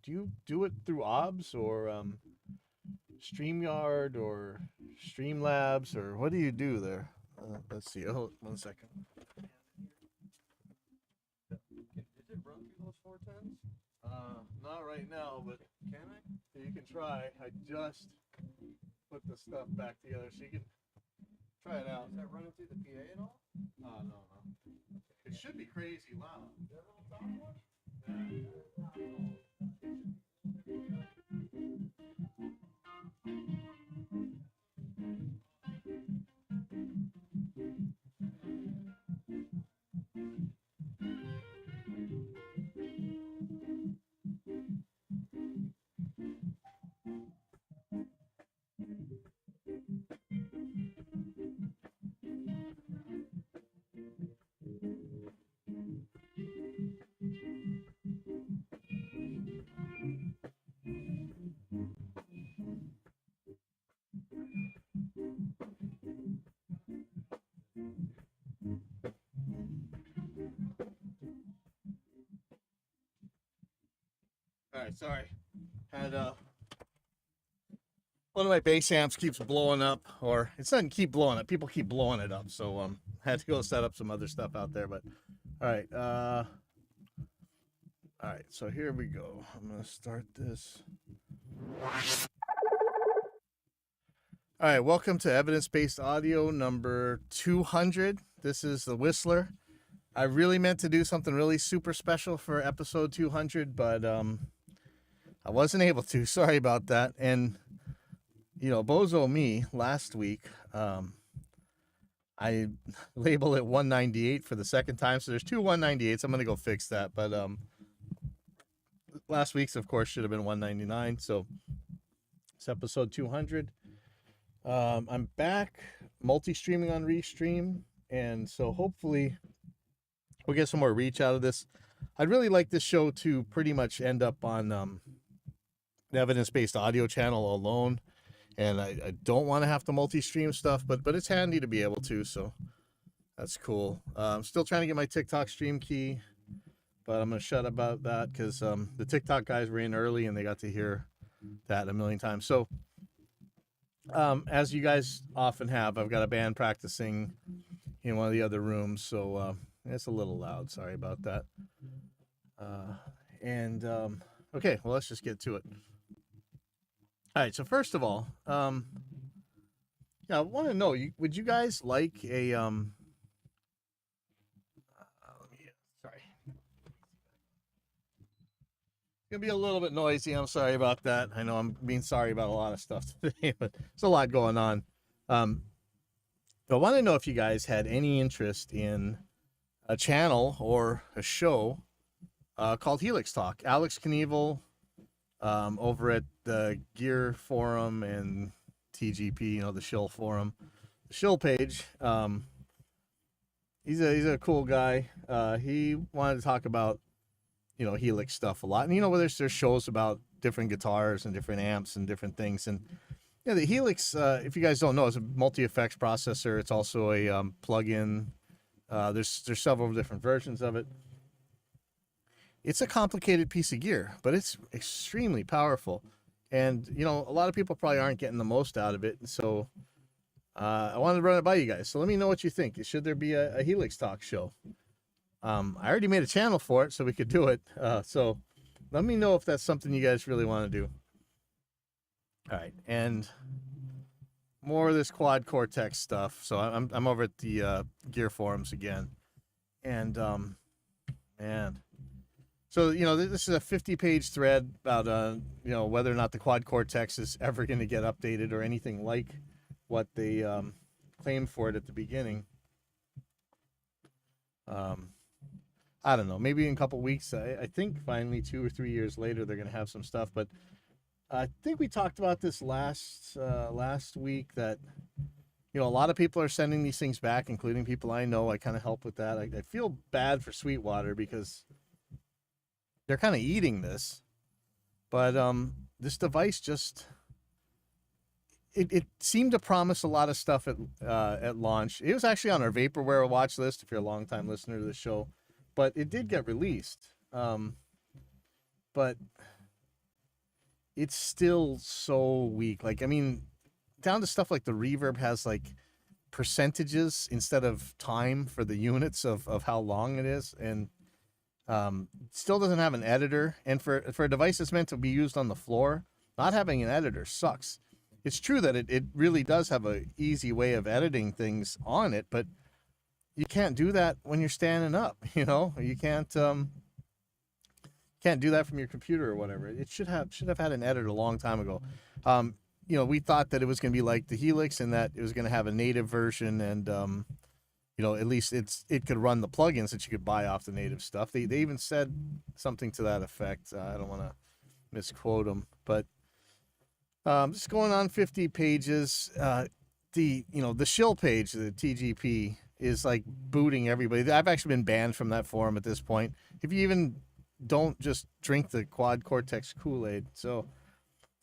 do you do it through OBS or StreamYard or Streamlabs, or what do you do there? Let's see. Oh, 1 second. Is it run through those 410s? Not right now, but can I? You can try. I just put the stuff back together, so you can try it out. Is that running through the PA at all? No. It should be crazy loud. That little top one? All right, sorry. Had one of my bass amps keeps blowing up, or it doesn't keep blowing up. People keep blowing it up, so had to go set up some other stuff out there. But all right. So here we go. I'm gonna start this. All right, welcome to Evidence-Based Audio number 200. This is the Whistler. I really meant to do something really super special for episode 200, but I wasn't able to. Sorry about that. And bozo me, last week, I labeled it 198 for the second time. So there's two 198s. I'm going to go fix that. But last week's, of course, should have been 199. So it's episode 200. I'm back multi-streaming on Restream. And so hopefully we'll get some more reach out of this. I'd really like this show to pretty much end up on the Evidence-Based Audio channel alone. And I don't want to have to multi-stream stuff, but it's handy to be able to, so that's cool. I'm still trying to get my TikTok stream key, but I'm going to shut about that because the TikTok guys were in early and they got to hear that a million times. So as you guys often have, I've got a band practicing in one of the other rooms, so it's a little loud. Sorry about that. Okay, well, let's just get to it. All right, so first of all, I want to know, would you guys like a sorry. It's gonna be a little bit noisy. I'm sorry about that. I know I'm being sorry about a lot of stuff today, but there's a lot going on. I want to know if you guys had any interest in a channel or a show called Helix Talk. Alex Knievel, over at the Gear Forum and TGP, the Shill Forum, the Shill page. He's a cool guy. He wanted to talk about, Helix stuff a lot. And, where there's shows about different guitars and different amps and different things. And, the Helix, if you guys don't know, is a multi-effects processor. It's also a plug-in. There's several different versions of it. It's a complicated piece of gear, but it's extremely powerful. And, a lot of people probably aren't getting the most out of it. And so I wanted to run it by you guys. So let me know what you think. Should there be a Helix Talk show? I already made a channel for it so we could do it. So let me know if that's something you guys really want to do. All right. And more of this Quad Cortex stuff. So I'm over at the Gear Forums again. And, man. So, this is a 50-page thread about, whether or not the Quad Cortex is ever going to get updated or anything like what they claimed for it at the beginning. I don't know. Maybe in a couple weeks. I think finally 2 or 3 years later they're going to have some stuff. But I think we talked about this last week that, a lot of people are sending these things back, including people I know. I kind of help with that. I feel bad for Sweetwater because they're kind of eating this, but this device just it seemed to promise a lot of stuff at launch. It was actually on our Vaporware watch list if you're a longtime listener to the show, but it did get released. But it's still so weak. Like, I mean, down to stuff like the reverb has like percentages instead of time for the units of how long it is, and still doesn't have an editor. And for a device that's meant to be used on the floor, not having an editor sucks. It's true that it really does have a easy way of editing things on it, but you can't do that when you're standing up. You know, you can't do that from your computer or whatever. It should have had an editor a long time ago. You know, we thought that it was going to be like the Helix and that it was going to have a native version, and you know, at least it could run the plugins that you could buy off the native stuff. They even said something to that effect. I don't want to misquote them, but just going on 50 pages. The shill page, the TGP, is like booting everybody. I've actually been banned from that forum at this point. If you even don't just drink the Quad Cortex Kool-Aid, so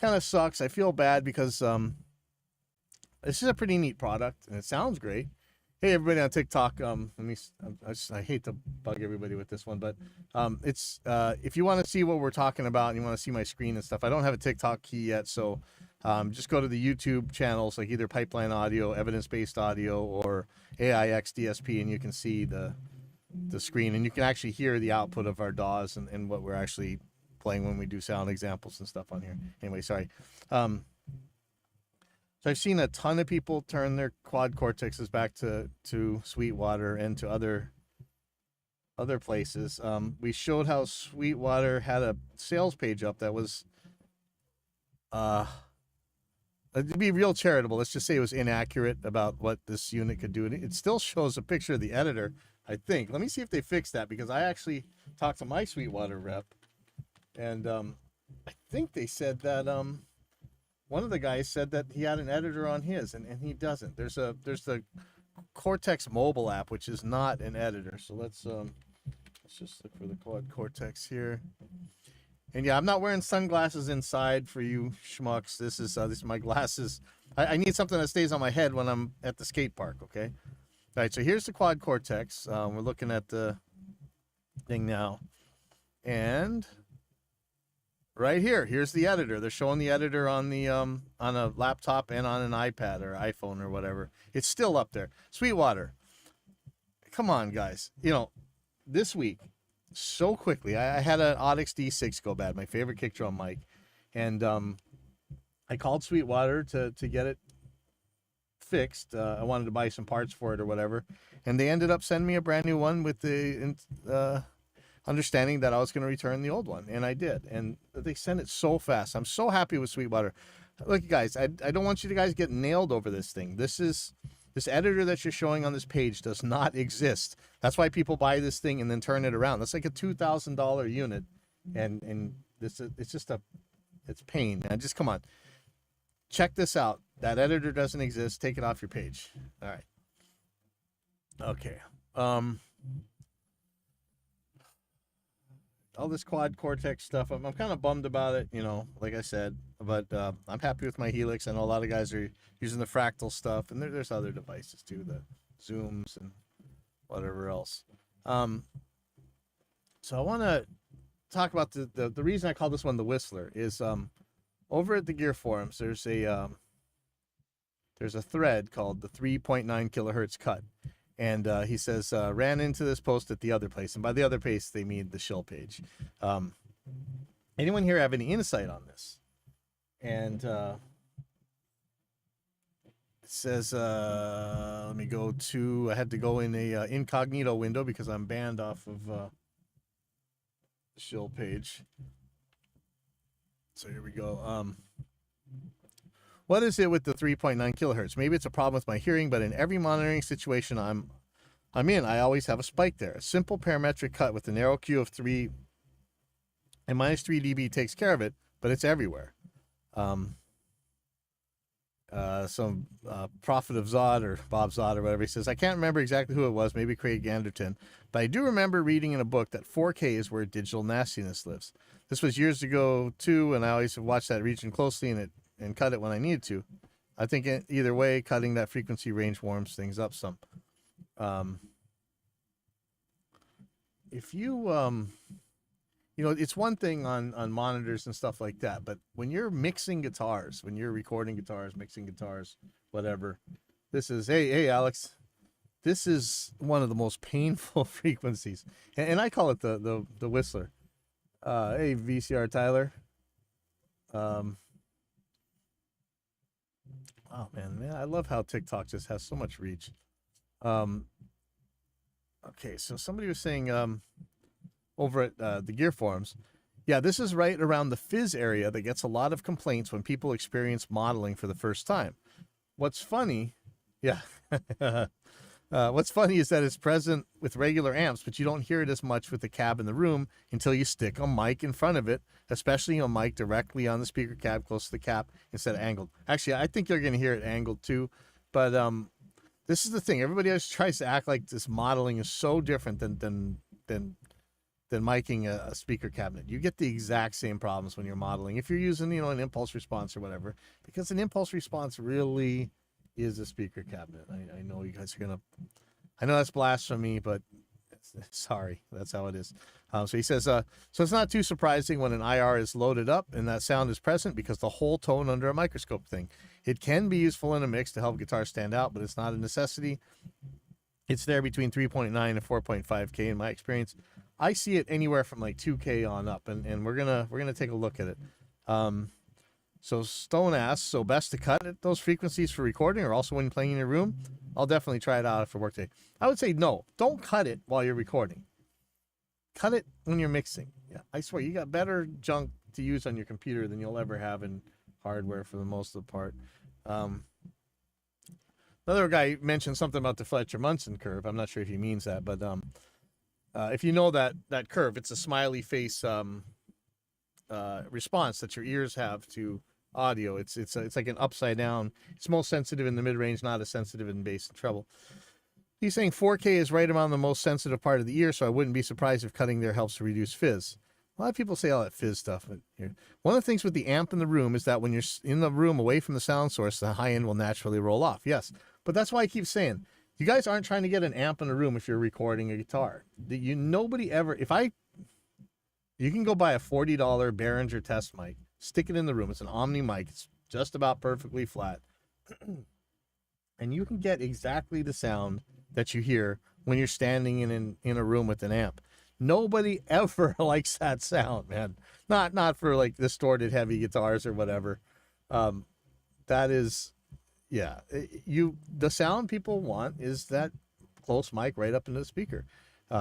kind of sucks. I feel bad because this is a pretty neat product and it sounds great. Hey everybody on TikTok, I hate to bug everybody with this one, but it's if you want to see what we're talking about and you want to see my screen and stuff, I don't have a TikTok key yet, so just go to the YouTube channels like either Pipeline Audio, Evidence Based Audio, or AIX DSP, and you can see the screen, and you can actually hear the output of our DAWs and what we're actually playing when we do sound examples and stuff on here. Anyway, sorry. So I've seen a ton of people turn their Quad Cortexes back to Sweetwater and to other places. We showed how Sweetwater had a sales page up that was to be real charitable, let's just say it was inaccurate about what this unit could do. It still shows a picture of the editor, I think. Let me see if they fixed that, because I actually talked to my Sweetwater rep, and I think they said that one of the guys said that he had an editor on his, and he doesn't. There's the Cortex mobile app, which is not an editor. So let's just look for the Quad Cortex here. And yeah, I'm not wearing sunglasses inside for you schmucks. This is my glasses. I need something that stays on my head when I'm at the skate park, okay? All right, so here's the Quad Cortex. We're looking at the thing now. And right here's the editor. They're showing the editor on the on a laptop and on an iPad or iPhone or whatever. It's still up there. Sweetwater. Come on, guys. You know, this week, so quickly, I had an Audix D6 go bad, my favorite kick drum mic, and I called Sweetwater to get it fixed. I wanted to buy some parts for it or whatever, and they ended up sending me a brand new one with the understanding that I was going to return the old one, and I did. And they sent it so fast. I'm so happy with Sweetwater. Look, guys, I don't want you to guys get nailed over this thing. This editor that you're showing on this page does not exist. That's why people buy this thing and then turn it around. That's like a $2,000 unit, and it's pain, man. Just come on, check this out. That editor doesn't exist. Take it off your page. All right. Okay. All this Quad Cortex stuff, I'm kind of bummed about it, you know, like I said, but I'm happy with my Helix. I know a lot of guys are using the Fractal stuff, and there's other devices too, the Zooms and whatever else. So I want to talk about the reason I call this one the Whistler is over at the Gear Forums, there's a thread called the 3.9 kilohertz cut. And he says, ran into this post at the other place. And by the other place, they mean the shill page. Anyone here have any insight on this? And it says, let me go to, I had to go in a incognito window because I'm banned off of the shill page. So here we go. What is it with the 3.9 kilohertz? Maybe it's a problem with my hearing, but in every monitoring situation I'm in, I always have a spike there. A simple parametric cut with a narrow Q of 3 and minus 3 dB takes care of it, but it's everywhere. Some prophet of Zod or Bob Zod or whatever, he says, I can't remember exactly who it was, maybe Craig Ganderton, but I do remember reading in a book that 4K is where digital nastiness lives. This was years ago too, and I always watched that region closely and cut it when I needed to. I think either way, cutting that frequency range warms things up some. If you you know, it's one thing on monitors and stuff like that, but when you're mixing guitars, when you're recording guitars, mixing guitars, whatever, this is, hey Alex, this is one of the most painful frequencies, and I call it the whistler. Hey VCR Tyler. Um, oh man, I love how TikTok just has so much reach. Um, okay, so somebody was saying over at the Gear Forums, yeah, this is right around the fizz area that gets a lot of complaints when people experience modeling for the first time. What's funny, yeah. What's funny is that it's present with regular amps, but you don't hear it as much with the cab in the room until you stick a mic in front of it, especially a mic directly on the speaker cab close to the cap instead of angled. Actually, I think you're going to hear it angled too, but this is the thing. Everybody else tries to act like this modeling is so different than miking a speaker cabinet. You get the exact same problems when you're modeling if you're using, you know, an impulse response or whatever, because an impulse response really is a speaker cabinet. I know you guys are gonna, I know that's blasphemy, but sorry, that's how it is. So he says, so it's not too surprising when an IR is loaded up and that sound is present because the whole tone under a microscope thing. It can be useful in a mix to help guitars stand out, but it's not a necessity. It's there between 3.9 and 4.5K in my experience. I see it anywhere from like 2K on up, and we're gonna take a look at it. So Stone asks, so best to cut at those frequencies for recording or also when playing in your room? I'll definitely try it out after workday. I would say no, don't cut it while you're recording. Cut it when you're mixing. Yeah, I swear, you got better junk to use on your computer than you'll ever have in hardware for the most of the part. Another guy mentioned something about the Fletcher-Munson curve. I'm not sure if he means that, but if you know that curve, it's a smiley face response that your ears have to audio. It's like an upside down. It's most sensitive in the mid range, not as sensitive in bass and treble. He's saying 4K is right around the most sensitive part of the ear, so I wouldn't be surprised if cutting there helps to reduce fizz. A lot of people say all that fizz stuff. But one of the things with the amp in the room is that when you're in the room away from the sound source, the high end will naturally roll off. Yes, but that's why I keep saying, you guys aren't trying to get an amp in the room if you're recording a guitar. Nobody ever, you can go buy a $40 Behringer test mic, stick it in the room. It's an Omni mic. It's just about perfectly flat. And you can get exactly the sound that you hear when you're standing in a room with an amp. Nobody ever likes that sound, man. Not for like distorted heavy guitars or whatever. That is, yeah. The sound people want is that close mic right up into the speaker.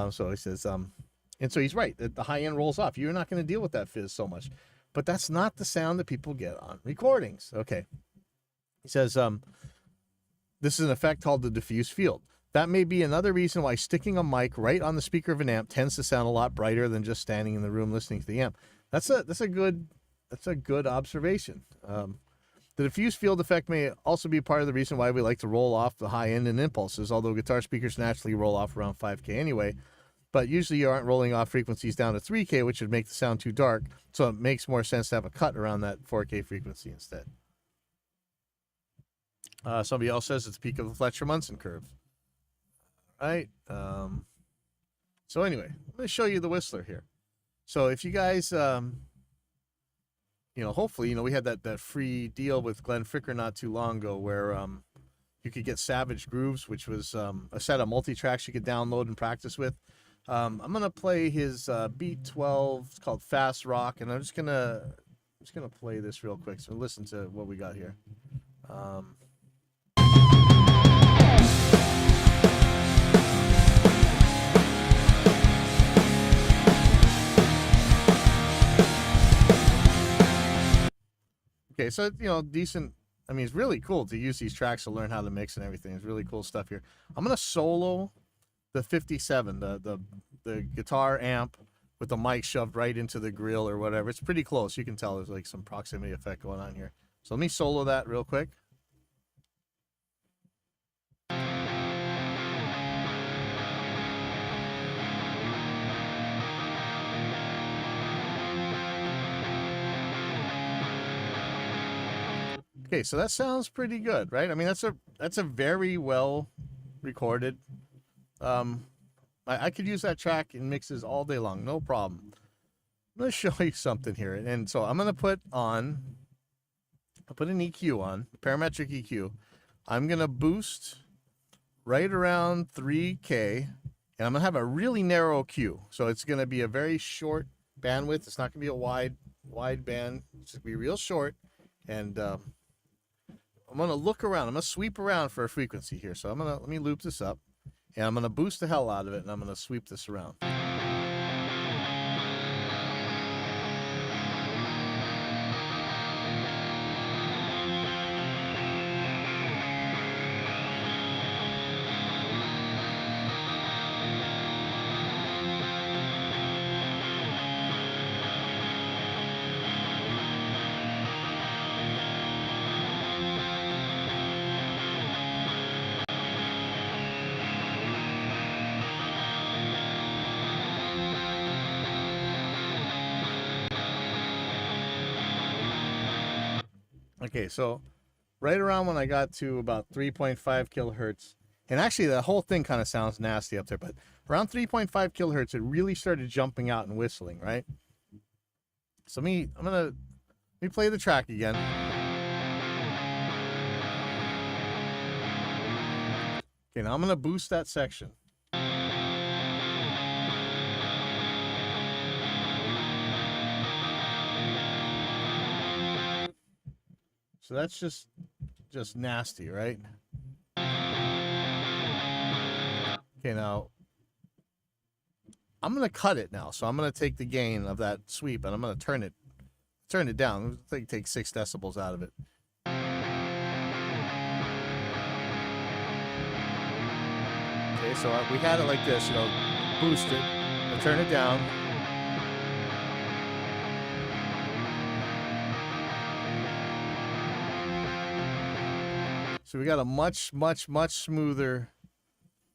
So he says, and so he's right. The high end rolls off. You're not going to deal with that fizz so much. But that's not the sound that people get on recordings. Okay. He says, this is an effect called the diffuse field. That may be another reason why sticking a mic right on the speaker of an amp tends to sound a lot brighter than just standing in the room listening to the amp. That's a good observation. The diffuse field effect may also be part of the reason why we like to roll off the high end in impulses, although guitar speakers naturally roll off around 5K anyway. But usually you aren't rolling off frequencies down to 3K, which would make the sound too dark. So it makes more sense to have a cut around that 4K frequency instead. Somebody else says it's the peak of the Fletcher-Munson curve. Right? So anyway, I'm going to show you the Whistler here. So if you guys, hopefully, we had that free deal with Glenn Fricker not too long ago where you could get Savage Grooves, which was a set of multi-tracks you could download and practice with. I'm gonna play his Beat 12. It's called Fast Rock, and I'm just gonna play this real quick. So listen to what we got here. Okay, so decent. I mean, it's really cool to use these tracks to learn how to mix and everything. It's really cool stuff here. I'm gonna solo the 57, the guitar amp with the mic shoved right into the grill or whatever. It's pretty close. You can tell there's like some proximity effect going on here. So let me solo that real quick. Okay, so that sounds pretty good, right? I mean, that's a very well recorded. I could use that track in mixes all day long, no problem. going to show you something here. And so I'm going to put an EQ on, parametric EQ. I'm going to boost right around 3K, and I'm going to have a really narrow Q. So it's going to be a very short bandwidth. It's not going to be a wide band. It's going to be real short. And I'm going to look around. I'm going to sweep around for a frequency here. So let me loop this up, and I'm going to boost the hell out of it, and I'm going to sweep this around. Okay, so right around when I got to about 3.5 kilohertz, and actually the whole thing kind of sounds nasty up there, but around 3.5 kilohertz, it really started jumping out and whistling, right? So let me play the track again. Okay, now I'm gonna boost that section. So that's just nasty, right? Okay, now I'm gonna cut it now. So I'm gonna take the gain of that sweep and I'm gonna turn it down. Take 6 decibels out of it. Okay, so we had it like this, boost it, and turn it down. So we got a much smoother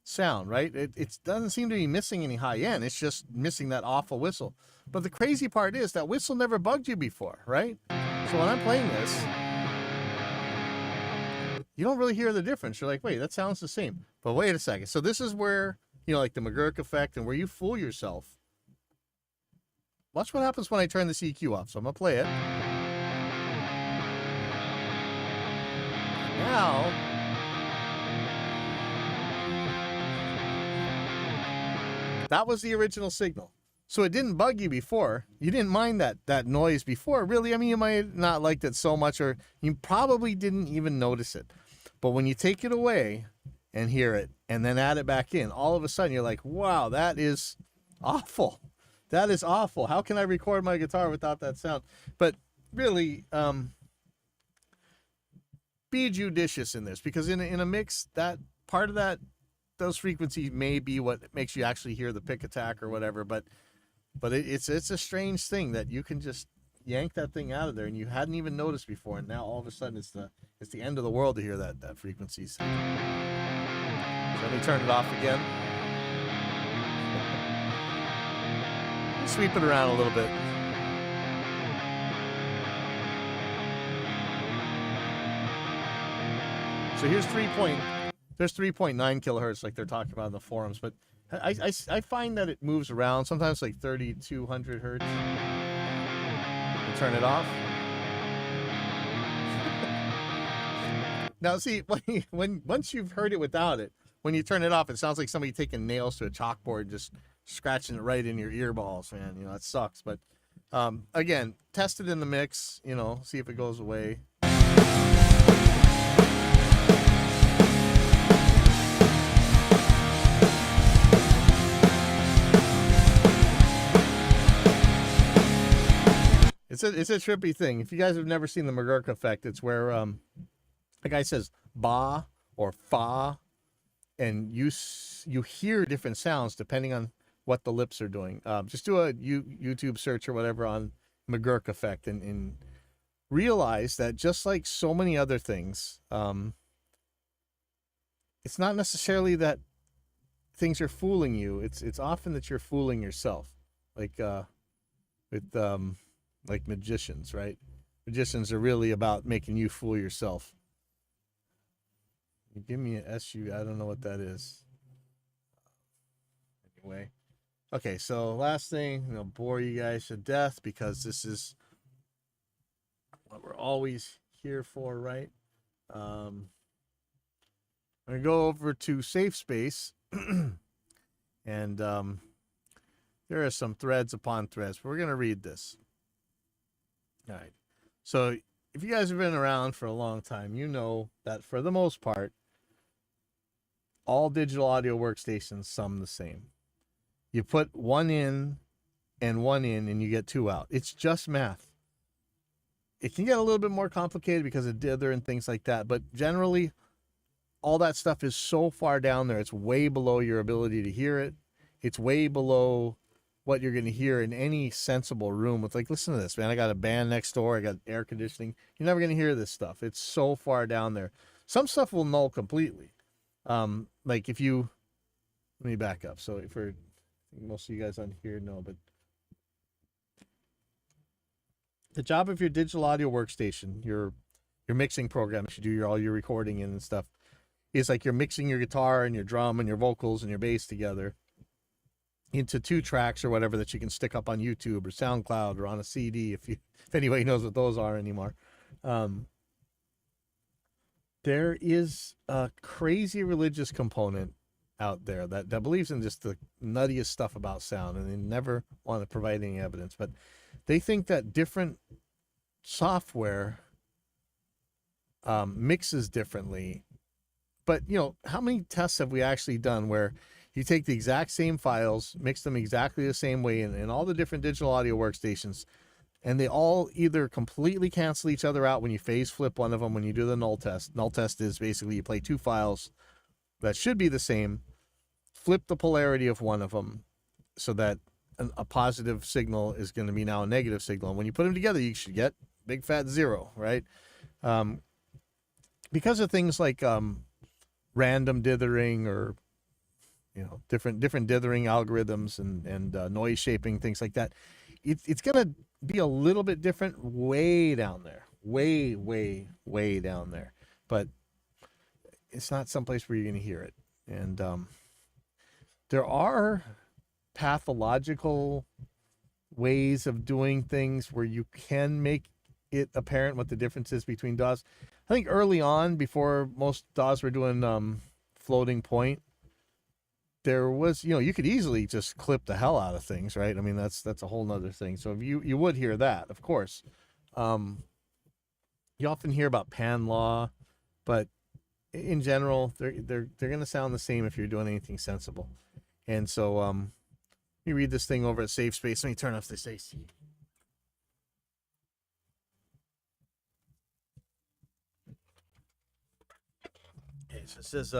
sound, right? It doesn't seem to be missing any high end. It's just missing that awful whistle. But the crazy part is that whistle never bugged you before, right? So when I'm playing this, you don't really hear the difference. You're like, wait, that sounds the same. But wait a second. So this is where, like the McGurk effect and where you fool yourself. Watch what happens when I turn this EQ off. So I'm going to play it. Now, that was the original signal. So it didn't bug you before. You didn't mind that noise before. Really, I mean, you might not liked it so much, or you probably didn't even notice it. But when you take it away and hear it and then add it back in, all of a sudden you're like, wow, that is awful. That is awful. How can I record my guitar without that sound? But really, be judicious in this, because in a mix, that part of those frequencies may be what makes you actually hear the pick attack or whatever. But it's a strange thing that you can just yank that thing out of there and you hadn't even noticed before, and now all of a sudden it's the end of the world to hear that frequency. So let me turn it off again. Sweep it around a little bit. So here's 3.9 kilohertz, like they're talking about in the forums, but I find that it moves around, sometimes like 3,200 hertz. You turn it off. Now see, when once you've heard it without it, when you turn it off, it sounds like somebody taking nails to a chalkboard and just scratching it right in your ear balls, man. It sucks. But again, test it in the mix, see if it goes away. It's a trippy thing. If you guys have never seen the McGurk effect, it's where the guy says ba or fa, and you hear different sounds depending on what the lips are doing. Just do a YouTube search or whatever on McGurk effect and realize that just like so many other things, it's not necessarily that things are fooling you. It's often that you're fooling yourself. Like magicians, right? Magicians are really about making you fool yourself. Give me an SU. I don't know what that is. Anyway, Okay, so last thing, I'm gonna bore you guys to death because this is what we're always here for, right? I'm gonna go over to Safe Space, and there are some threads upon threads. But we're gonna read this. All right. So if you guys have been around for a long time, you know that for the most part, all digital audio workstations sum the same. You put one in and one in, and you get two out. It's just math. It can get a little bit more complicated because of dither and things like that, but generally, all that stuff is so far down there. It's way below your ability to hear it. It's way below what you're going to hear in any sensible room. With like, listen to this, man. I got a band next door. I got air conditioning. You're never going to hear this stuff. It's so far down there. Some stuff will null completely. Like if you, let me back up. So for most of you guys on here know, but the job of your digital audio workstation, your mixing program, that you do all your recording in and stuff, is like you're mixing your guitar and your drum and your vocals and your bass together into 2 tracks or whatever that you can stick up on YouTube or SoundCloud or on a CD if anybody knows what those are anymore. There is a crazy religious component out there that believes in just the nuttiest stuff about sound, and they never want to provide any evidence, but they think that different software mixes differently. But how many tests have we actually done where you take the exact same files, mix them exactly the same way in all the different digital audio workstations, and they all either completely cancel each other out when you phase flip one of them when you do the null test. Null test is basically you play 2 files that should be the same, flip the polarity of one of them so that a positive signal is going to be now a negative signal. And when you put them together, you should get big fat 0, right? Because of things like random dithering or different dithering algorithms and noise shaping, things like that, it's going to be a little bit different way down there, way down there, but it's not someplace where you're going to hear it. And there are pathological ways of doing things where you can make it apparent what the difference is between DAWs. I think early on, before most DAWs were doing floating point, there was, you could easily just clip the hell out of things, right? I mean, that's a whole nother thing. So if you would hear that, of course. You often hear about pan law, but in general, they're going to sound the same if you're doing anything sensible. And so let me read this thing over at Safe Space. Let me turn off this AC. Okay, so it says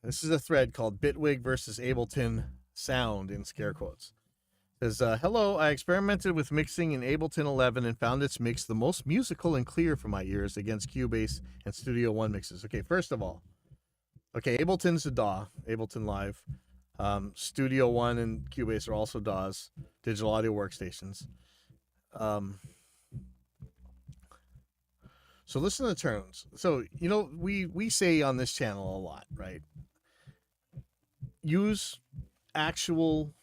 this is a thread called Bitwig versus Ableton Sound in scare quotes. It says, hello, I experimented with mixing in Ableton 11 and found its mix the most musical and clear for my ears against Cubase and Studio One mixes. Okay, first of all, Ableton's a DAW, Ableton Live. Studio One and Cubase are also DAWs, digital audio workstations. So listen to the terms. So, we say on this channel a lot, right? Use actual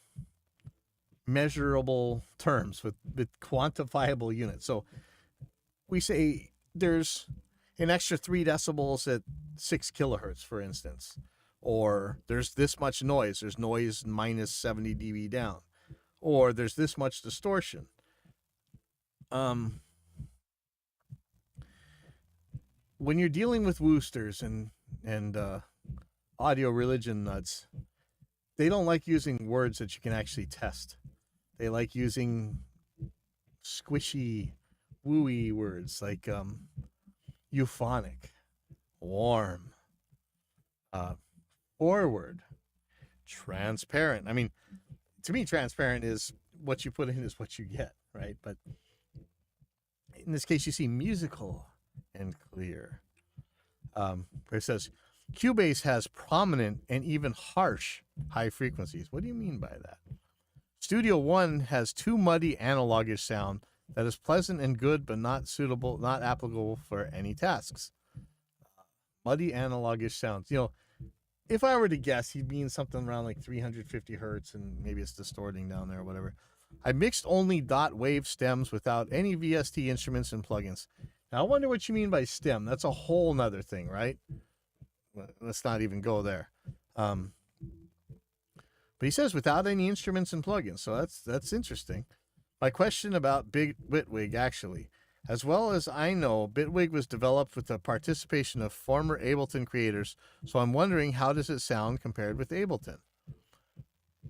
measurable terms with quantifiable units. So we say there's an extra 3 decibels at 6 kilohertz, for instance, or there's this much noise. There's noise minus 70 dB down, or there's this much distortion. When you're dealing with Woosters and audio religion nuts, they don't like using words that you can actually test. They like using squishy, wooey words like euphonic, warm, forward, transparent. I mean, to me, transparent is what you put in is what you get, right? But in this case, you see musical and clear. Where it says, Cubase has prominent and even harsh high frequencies. What do you mean by that? Studio One has too muddy analogish sound that is pleasant and good, but not suitable, not applicable for any tasks. Muddy analogish sounds. if I were to guess, he'd mean something around like 350 hertz, and maybe it's distorting down there or whatever. I mixed only dot wave stems without any VST instruments and plugins. Now, I wonder what you mean by stem. That's a whole nother thing, right? Let's not even go there. But he says without any instruments and plugins, so that's interesting. My question about Bitwig, actually. As well as I know, Bitwig was developed with the participation of former Ableton creators, so I'm wondering how does it sound compared with Ableton?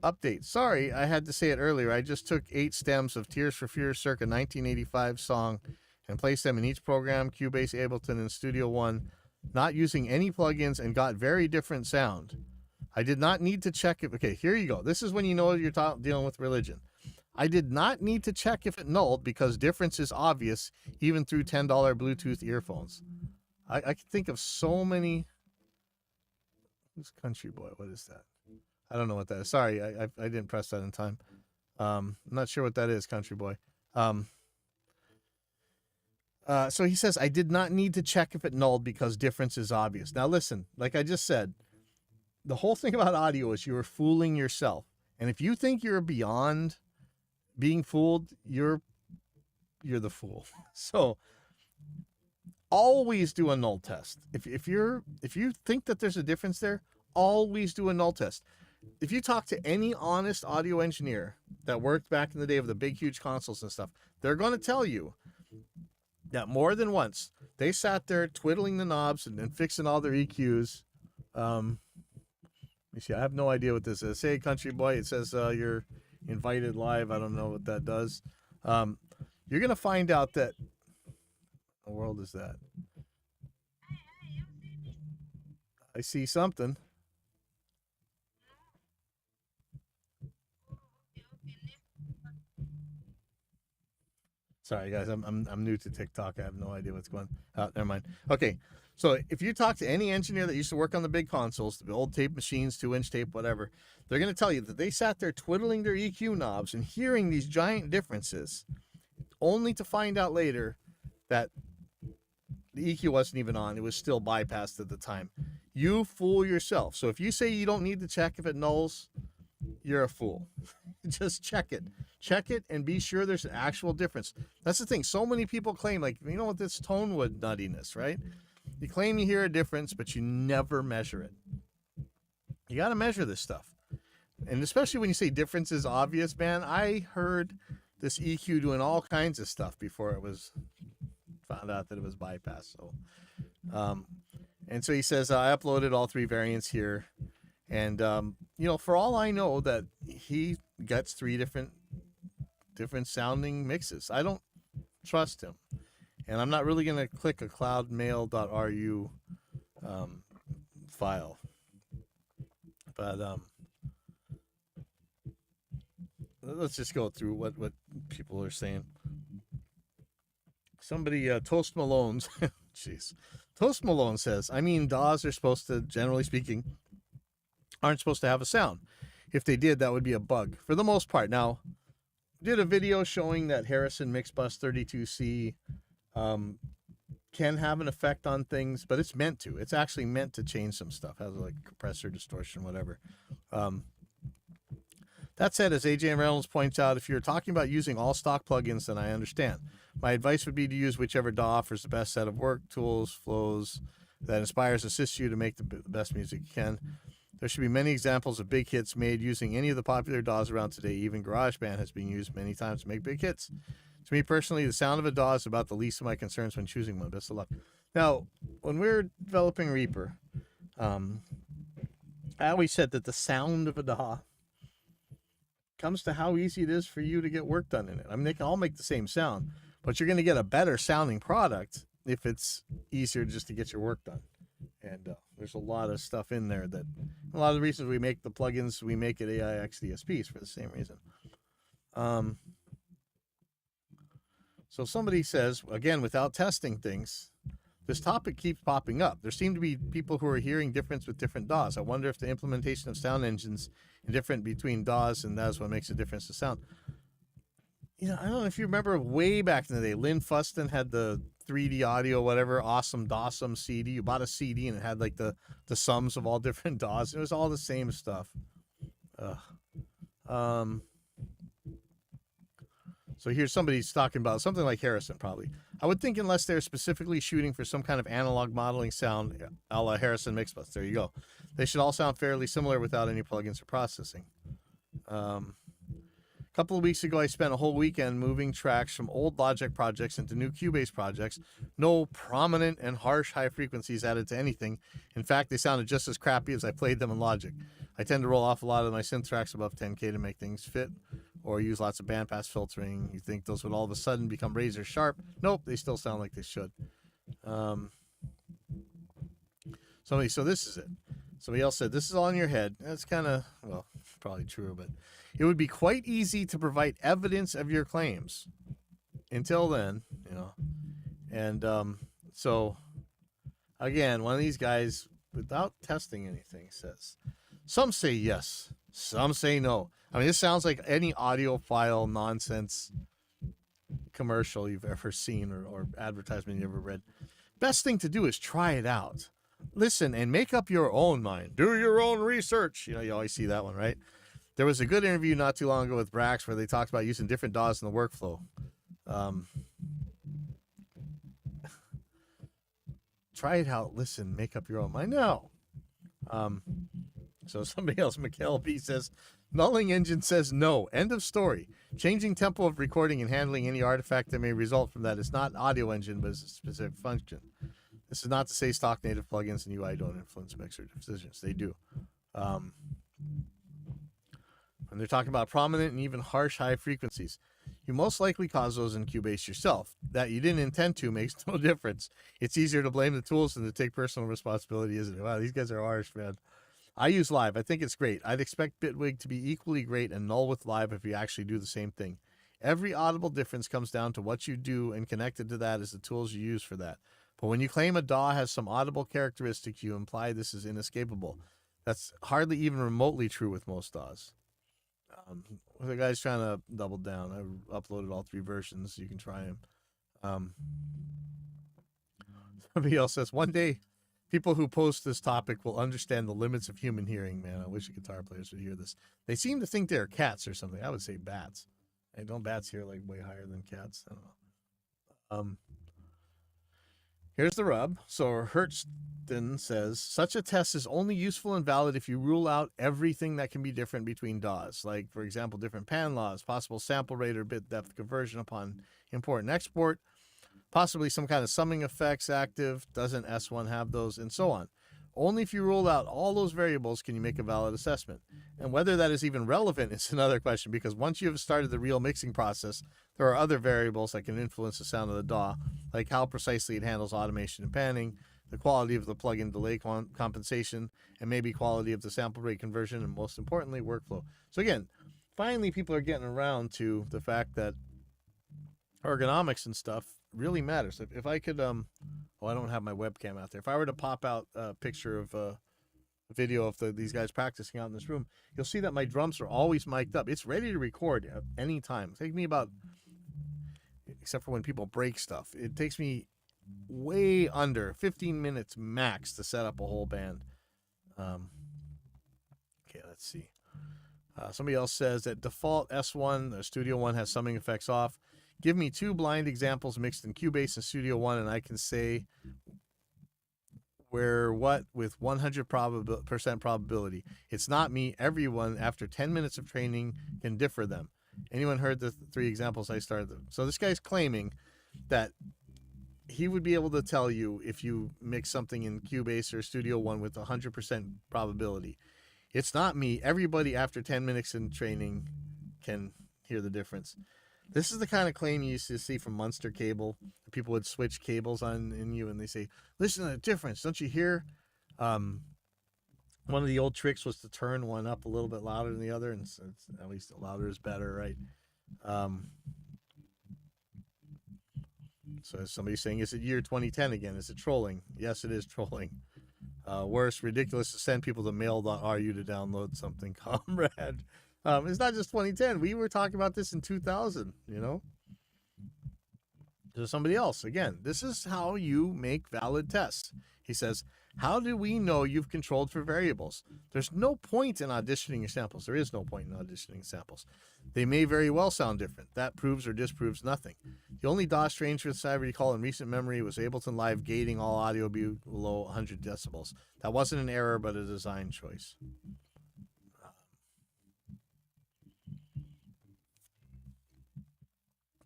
Update. Sorry, I had to say it earlier. I just took 8 stems of Tears for Fears circa 1985 song and placed them in each program, Cubase, Ableton, and Studio One, not using any plugins, and got very different sound. I did not need to check it. Okay, here you go. This is when you know you're dealing with religion. I did not need to check if it nulled because difference is obvious even through $10 Bluetooth earphones. I can think of so many. Who's Country Boy? What is that? I don't know what that is. Sorry, I didn't press that in time. I'm not sure what that is, Country Boy. So he says, I did not need to check if it nulled because difference is obvious. Now listen, like I just said, the whole thing about audio is you are fooling yourself. And if you think you're beyond being fooled, you're the fool. So always do a null test. If you think that there's a difference there, always do a null test. If you talk to any honest audio engineer that worked back in the day of the big huge consoles and stuff, they're going to tell you that more than once they sat there twiddling the knobs and fixing all their EQs. Let me see, I have no idea what this is. Say, Country Boy, it says you're invited live. I don't know what that does. You're gonna find out that what world is that? I see something. Sorry guys, I'm new to TikTok. I have no idea what's going on. Never mind. Okay, so if you talk to any engineer that used to work on the big consoles, the old tape machines, 2-inch tape, whatever, they're going to tell you that they sat there twiddling their EQ knobs and hearing these giant differences, only to find out later that the EQ wasn't even on. It was still bypassed at the time. You fool yourself. So if you say you don't need to check if it nulls, you're a fool. Just check it. Check it and be sure there's an actual difference. That's the thing. So many people claim, like, you know what, this Tonewood nuttiness, right? You claim you hear a difference, but you never measure it. You got to measure this stuff. And especially when you say difference is obvious, man, I heard this EQ doing all kinds of stuff before it was found out that it was bypassed. So, and so he says, I uploaded all 3 variants here. And, you know, for all I know that he gets 3 different sounding mixes. I don't trust him. And I'm not really going to click a cloudmail.ru file. But let's just go through what people are saying. Somebody, Toast Malone's, jeez. Toast Malone says, I mean, DAWs are supposed to, generally speaking, aren't supposed to have a sound. If they did, that would be a bug for the most part. Now, did a video showing that Harrison Mixbus 32C can have an effect on things, but it's meant to. It's actually meant to change some stuff. Has like compressor distortion, whatever. That said, as AJ Reynolds points out, if you're talking about using all stock plugins, then I understand. My advice would be to use whichever DAW offers the best set of work tools, flows that inspires, assists you to make the best music you can. There should be many examples of big hits made using any of the popular DAWs around today. Even GarageBand has been used many times to make big hits. To me personally, the sound of a DAW is about the least of my concerns when choosing one. Best of luck. Now, when we're developing Reaper, I always said that the sound of a DAW comes to how easy it is for you to get work done in it. I mean, they can all make the same sound, but you're going to get a better sounding product if it's easier just to get your work done. And there's a lot of stuff in there that a lot of the reasons we make the plugins, we make it AIX DSPs for the same reason. So somebody says, again, without testing things, this topic keeps popping up. There seem to be people who are hearing difference with different DAWs. I wonder if the implementation of sound engines is different between DAWs, and that's what makes a difference to sound. You know, I don't know if you remember way back in the day, Lynn Fuston had the 3D audio, whatever, awesome Dawsome CD. You bought a CD and it had like the sums of all different DAWs. It was all the same stuff. So here's somebody's talking about something like Harrison, probably. I would think unless they're specifically shooting for some kind of analog modeling sound, a la Harrison Mixbus. There you go. They should all sound fairly similar without any plugins or processing. A couple of weeks ago, I spent a whole weekend moving tracks from old Logic projects into new Cubase projects. No prominent and harsh high frequencies added to anything. In fact, they sounded just as crappy as I played them in Logic. I tend to roll off a lot of my synth tracks above 10K to make things fit, or use lots of bandpass filtering. You think those would all of a sudden become razor sharp? Nope, they still sound like they should. So this is it. Somebody else said, this is all in your head. That's kind of, well, probably true, but it would be quite easy to provide evidence of your claims. Until then, you know. And so, again, one of these guys, without testing anything, says, some say yes, some say no. I mean, this sounds like any audiophile nonsense commercial you've ever seen or advertisement you ever read. Best thing to do is try it out. Listen and make up your own mind. Do your own research. You know, you always see that one, right? There was a good interview not too long ago with Brax where they talked about using different DAWs in the workflow. Try it out. Listen, make up your own mind. No. So somebody else, Mikhail B, says, Nulling Engine says no. End of story. Changing tempo of recording and handling any artifact that may result from that is not an audio engine, but is a specific function. This is not to say stock native plugins and UI don't influence mixer decisions. They do. And they're talking about prominent and even harsh high frequencies. You most likely cause those in Cubase yourself. That you didn't intend to makes no difference. It's easier to blame the tools than to take personal responsibility, isn't it? Wow, these guys are harsh, man. I use Live. I think it's great. I'd expect Bitwig to be equally great and null with Live if you actually do the same thing. Every audible difference comes down to what you do, and connected to that is the tools you use for that. But when you claim a DAW has some audible characteristics, you imply this is inescapable. That's hardly even remotely true with most DAWs. The guy's trying to double down. I uploaded all 3 versions. You can try them. Somebody else says, one day, people who post this topic will understand the limits of human hearing. Man, I wish the guitar players would hear this. They seem to think they're cats or something. I would say bats. Hey, don't bats hear like way higher than cats? I don't know. Here's the rub. So Hertzton says, such a test is only useful and valid if you rule out everything that can be different between DAWs. Like, for example, different pan laws, possible sample rate or bit depth conversion upon import and export, possibly some kind of summing effects active, doesn't S1 have those, and so on. Only if you rule out all those variables can you make a valid assessment. And whether that is even relevant is another question, because once you have started the real mixing process, there are other variables that can influence the sound of the DAW, like how precisely it handles automation and panning, the quality of the plug-in delay compensation, and maybe quality of the sample rate conversion, and most importantly, workflow. So again, finally people are getting around to the fact that ergonomics and stuff really matters. If I could, I don't have my webcam out there. If I were to pop out a picture of a video of these guys practicing out in this room, you'll see that my drums are always mic'd up. It's ready to record at any time. It takes me about, except for when people break stuff, it takes me way under 15 minutes max to set up a whole band. Okay, let's see. Somebody else says that default S1, the Studio One has summing effects off. Give me 2 blind examples mixed in Cubase and Studio One, and I can say where what with 100% probability. It's not me. Everyone, after 10 minutes of training, can differ them. Anyone heard the 3 examples I started them? So this guy's claiming that he would be able to tell you if you mix something in Cubase or Studio One with 100% probability. It's not me. Everybody after 10 minutes in training can hear the difference. This is the kind of claim you used to see from Munster Cable. People would switch cables on in you, and they say, "Listen to the difference. Don't you hear?" One of the old tricks was to turn one up a little bit louder than the other, and it's, at least louder is better, right? So somebody's saying, "Is it year 2010 again? Is it trolling?" Yes, it is trolling. Worse, ridiculous to send people to mail.ru to download something, comrade. It's not just 2010. We were talking about this in 2000, you know? To somebody else, again, this is how you make valid tests. He says, how do we know you've controlled for variables? There's no point in auditioning your samples. There is no point in auditioning samples. They may very well sound different. That proves or disproves nothing. The only DOS range for I recall in recent memory was Ableton Live gating all audio below 100 decibels. That wasn't an error, but a design choice.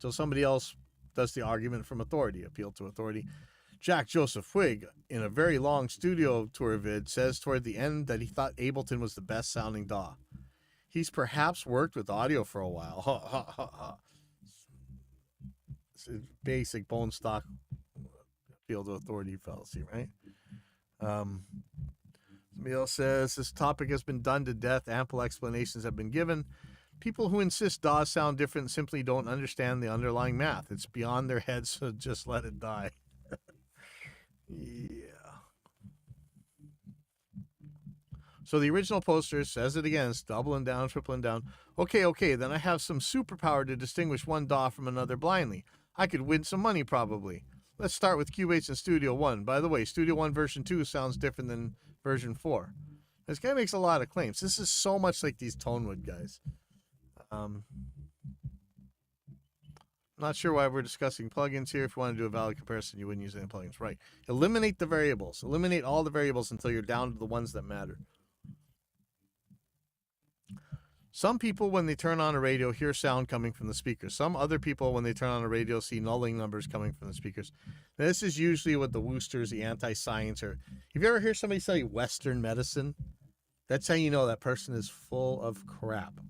So somebody else does the argument from authority, appeal to authority. Jack Joseph Whig, in a very long studio tour vid, says toward the end that he thought Ableton was the best sounding DAW. He's perhaps worked with audio for a while. Ha, ha, ha, ha. It's a basic bone stock appeal to authority fallacy, right? Somebody else says, this topic has been done to death. Ample explanations have been given. People who insist DAWs sound different simply don't understand the underlying math. It's beyond their heads, so just let it die. Yeah. So the original poster says it again. It's doubling down, tripling down. Okay, then I have some superpower to distinguish one DAW from another blindly. I could win some money probably. Let's start with Cubase and Studio One. By the way, Studio One version 2 sounds different than version 4. This guy makes a lot of claims. This is so much like these Tonewood guys. Not sure why we're discussing plugins here. If you want to do a valid comparison, you wouldn't use any plugins. Right. Eliminate the variables. Eliminate all the variables until you're down to the ones that matter. Some people, when they turn on a radio, hear sound coming from the speakers. Some other people, when they turn on a radio, see nulling numbers coming from the speakers. Now, this is usually what the Woosters, the anti-science, or if you ever hear somebody say Western medicine, that's how you know that person is full of crap.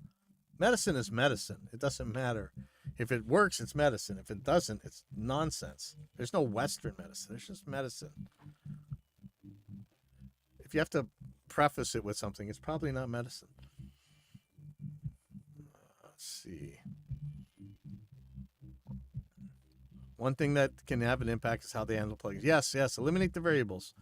Medicine is medicine. It doesn't matter. If it works, it's medicine. If it doesn't, it's nonsense. There's no Western medicine. There's just medicine. If you have to preface it with something, it's probably not medicine. Let's see. One thing that can have an impact is how they handle plugins. Yes, eliminate the variables.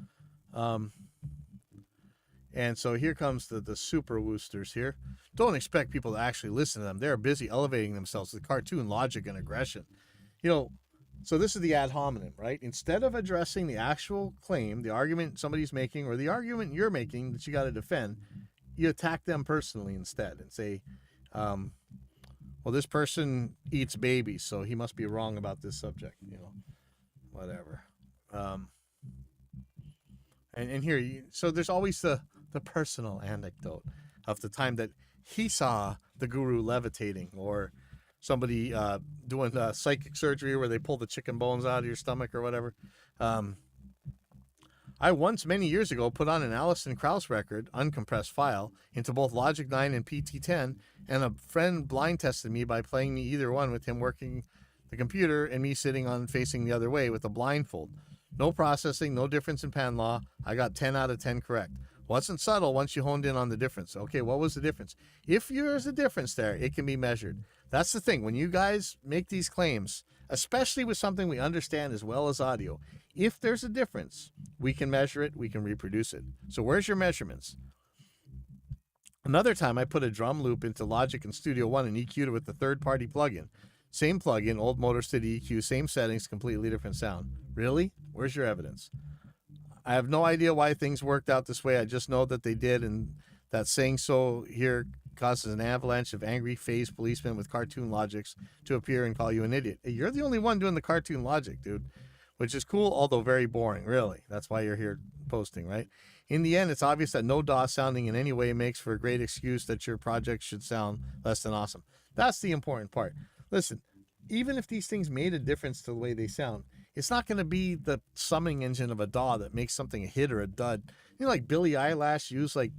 And so here comes the super Woosters here. Don't expect people to actually listen to them. They're busy elevating themselves to cartoon logic and aggression. You know, so this is the ad hominem, right? Instead of addressing the actual claim, the argument somebody's making, or the argument you're making that you got to defend, you attack them personally instead and say, well, this person eats babies, so he must be wrong about this subject, you know, whatever. And here, so there's always the personal anecdote of the time that he saw the guru levitating, or somebody doing psychic surgery where they pull the chicken bones out of your stomach or whatever. I once, many years ago, put on an Alison Krauss record, uncompressed file, into both Logic 9 and PT10, and a friend blind tested me by playing me either one with him working the computer and me sitting on facing the other way with a blindfold. No processing, no difference in pan law. I got 10 out of 10 correct. Wasn't subtle once you honed in on the difference. Okay, what was the difference? If there's a difference there, it can be measured. That's the thing. When you guys make these claims, especially with something we understand as well as audio, if there's a difference, we can measure it, we can reproduce it. So where's your measurements? Another time I put a drum loop into Logic and Studio One and EQ'd it with the third-party plugin. Same plugin, old Motor City EQ, same settings, completely different sound. Really? Where's your evidence? I have no idea why things worked out this way. I just know that they did, and that saying so here causes an avalanche of angry phased policemen with cartoon logics to appear and call you an idiot. Hey, you're the only one doing the cartoon logic, dude, which is cool, although very boring, really. That's why you're here posting, right? In the end, it's obvious that no DAW sounding in any way makes for a great excuse that your project should sound less than awesome. That's the important part. Listen, even if these things made a difference to the way they sound, it's not going to be the summing engine of a DAW that makes something a hit or a dud. You know, like Billie Eilish used like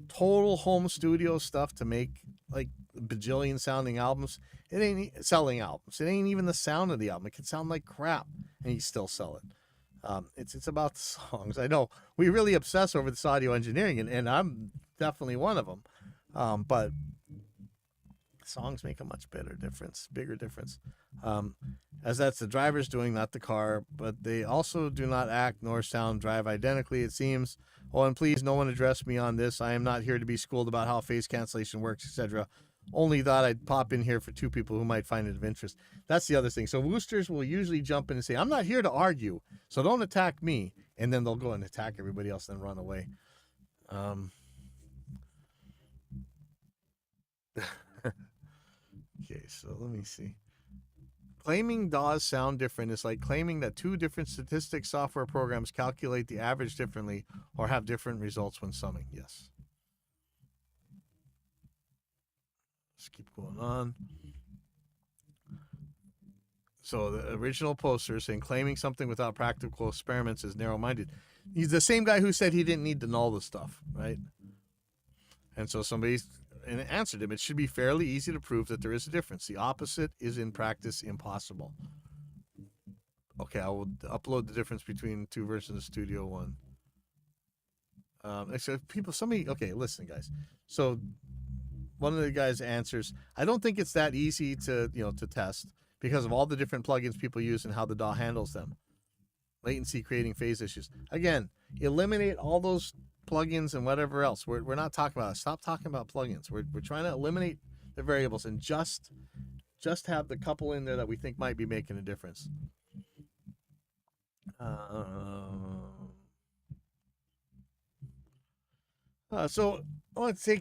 total home studio stuff to make like bajillion sounding albums. It ain't selling albums. It ain't even the sound of the album. It can sound like crap, and you still sell it. It's about the songs. I know we really obsess over this audio engineering, and I'm definitely one of them. But songs make a much bigger difference. As that's the driver's doing, not the car, but they also do not act nor sound drive identically, it seems. Oh, and please, no one address me on this. I am not here to be schooled about how phase cancellation works, etc. only thought I'd pop in here for two people who might find it of interest. That's the other thing. So Woosters will usually jump in and say, I'm not here to argue, so don't attack me. And then they'll go and attack everybody else and run away. Okay, so let me see. Claiming DAWs sound different is like claiming that two different statistics software programs calculate the average differently or have different results when summing. Yes. Let's keep going on. So the original poster saying claiming something without practical experiments is narrow-minded. He's the same guy who said he didn't need to know the stuff, right? And so somebody answered him, it should be fairly easy to prove that there is a difference. The opposite is in practice impossible. Okay, I will upload the difference between two versions of Studio One. Except okay, listen, guys. So one of the guys answers, I don't think it's that easy to test because of all the different plugins people use and how the DAW handles them. Latency creating phase issues. Again, eliminate all those plugins and whatever else. We're not talking about it. Stop talking about plugins. We're trying to eliminate the variables and just have the couple in there that we think might be making a difference. So I want to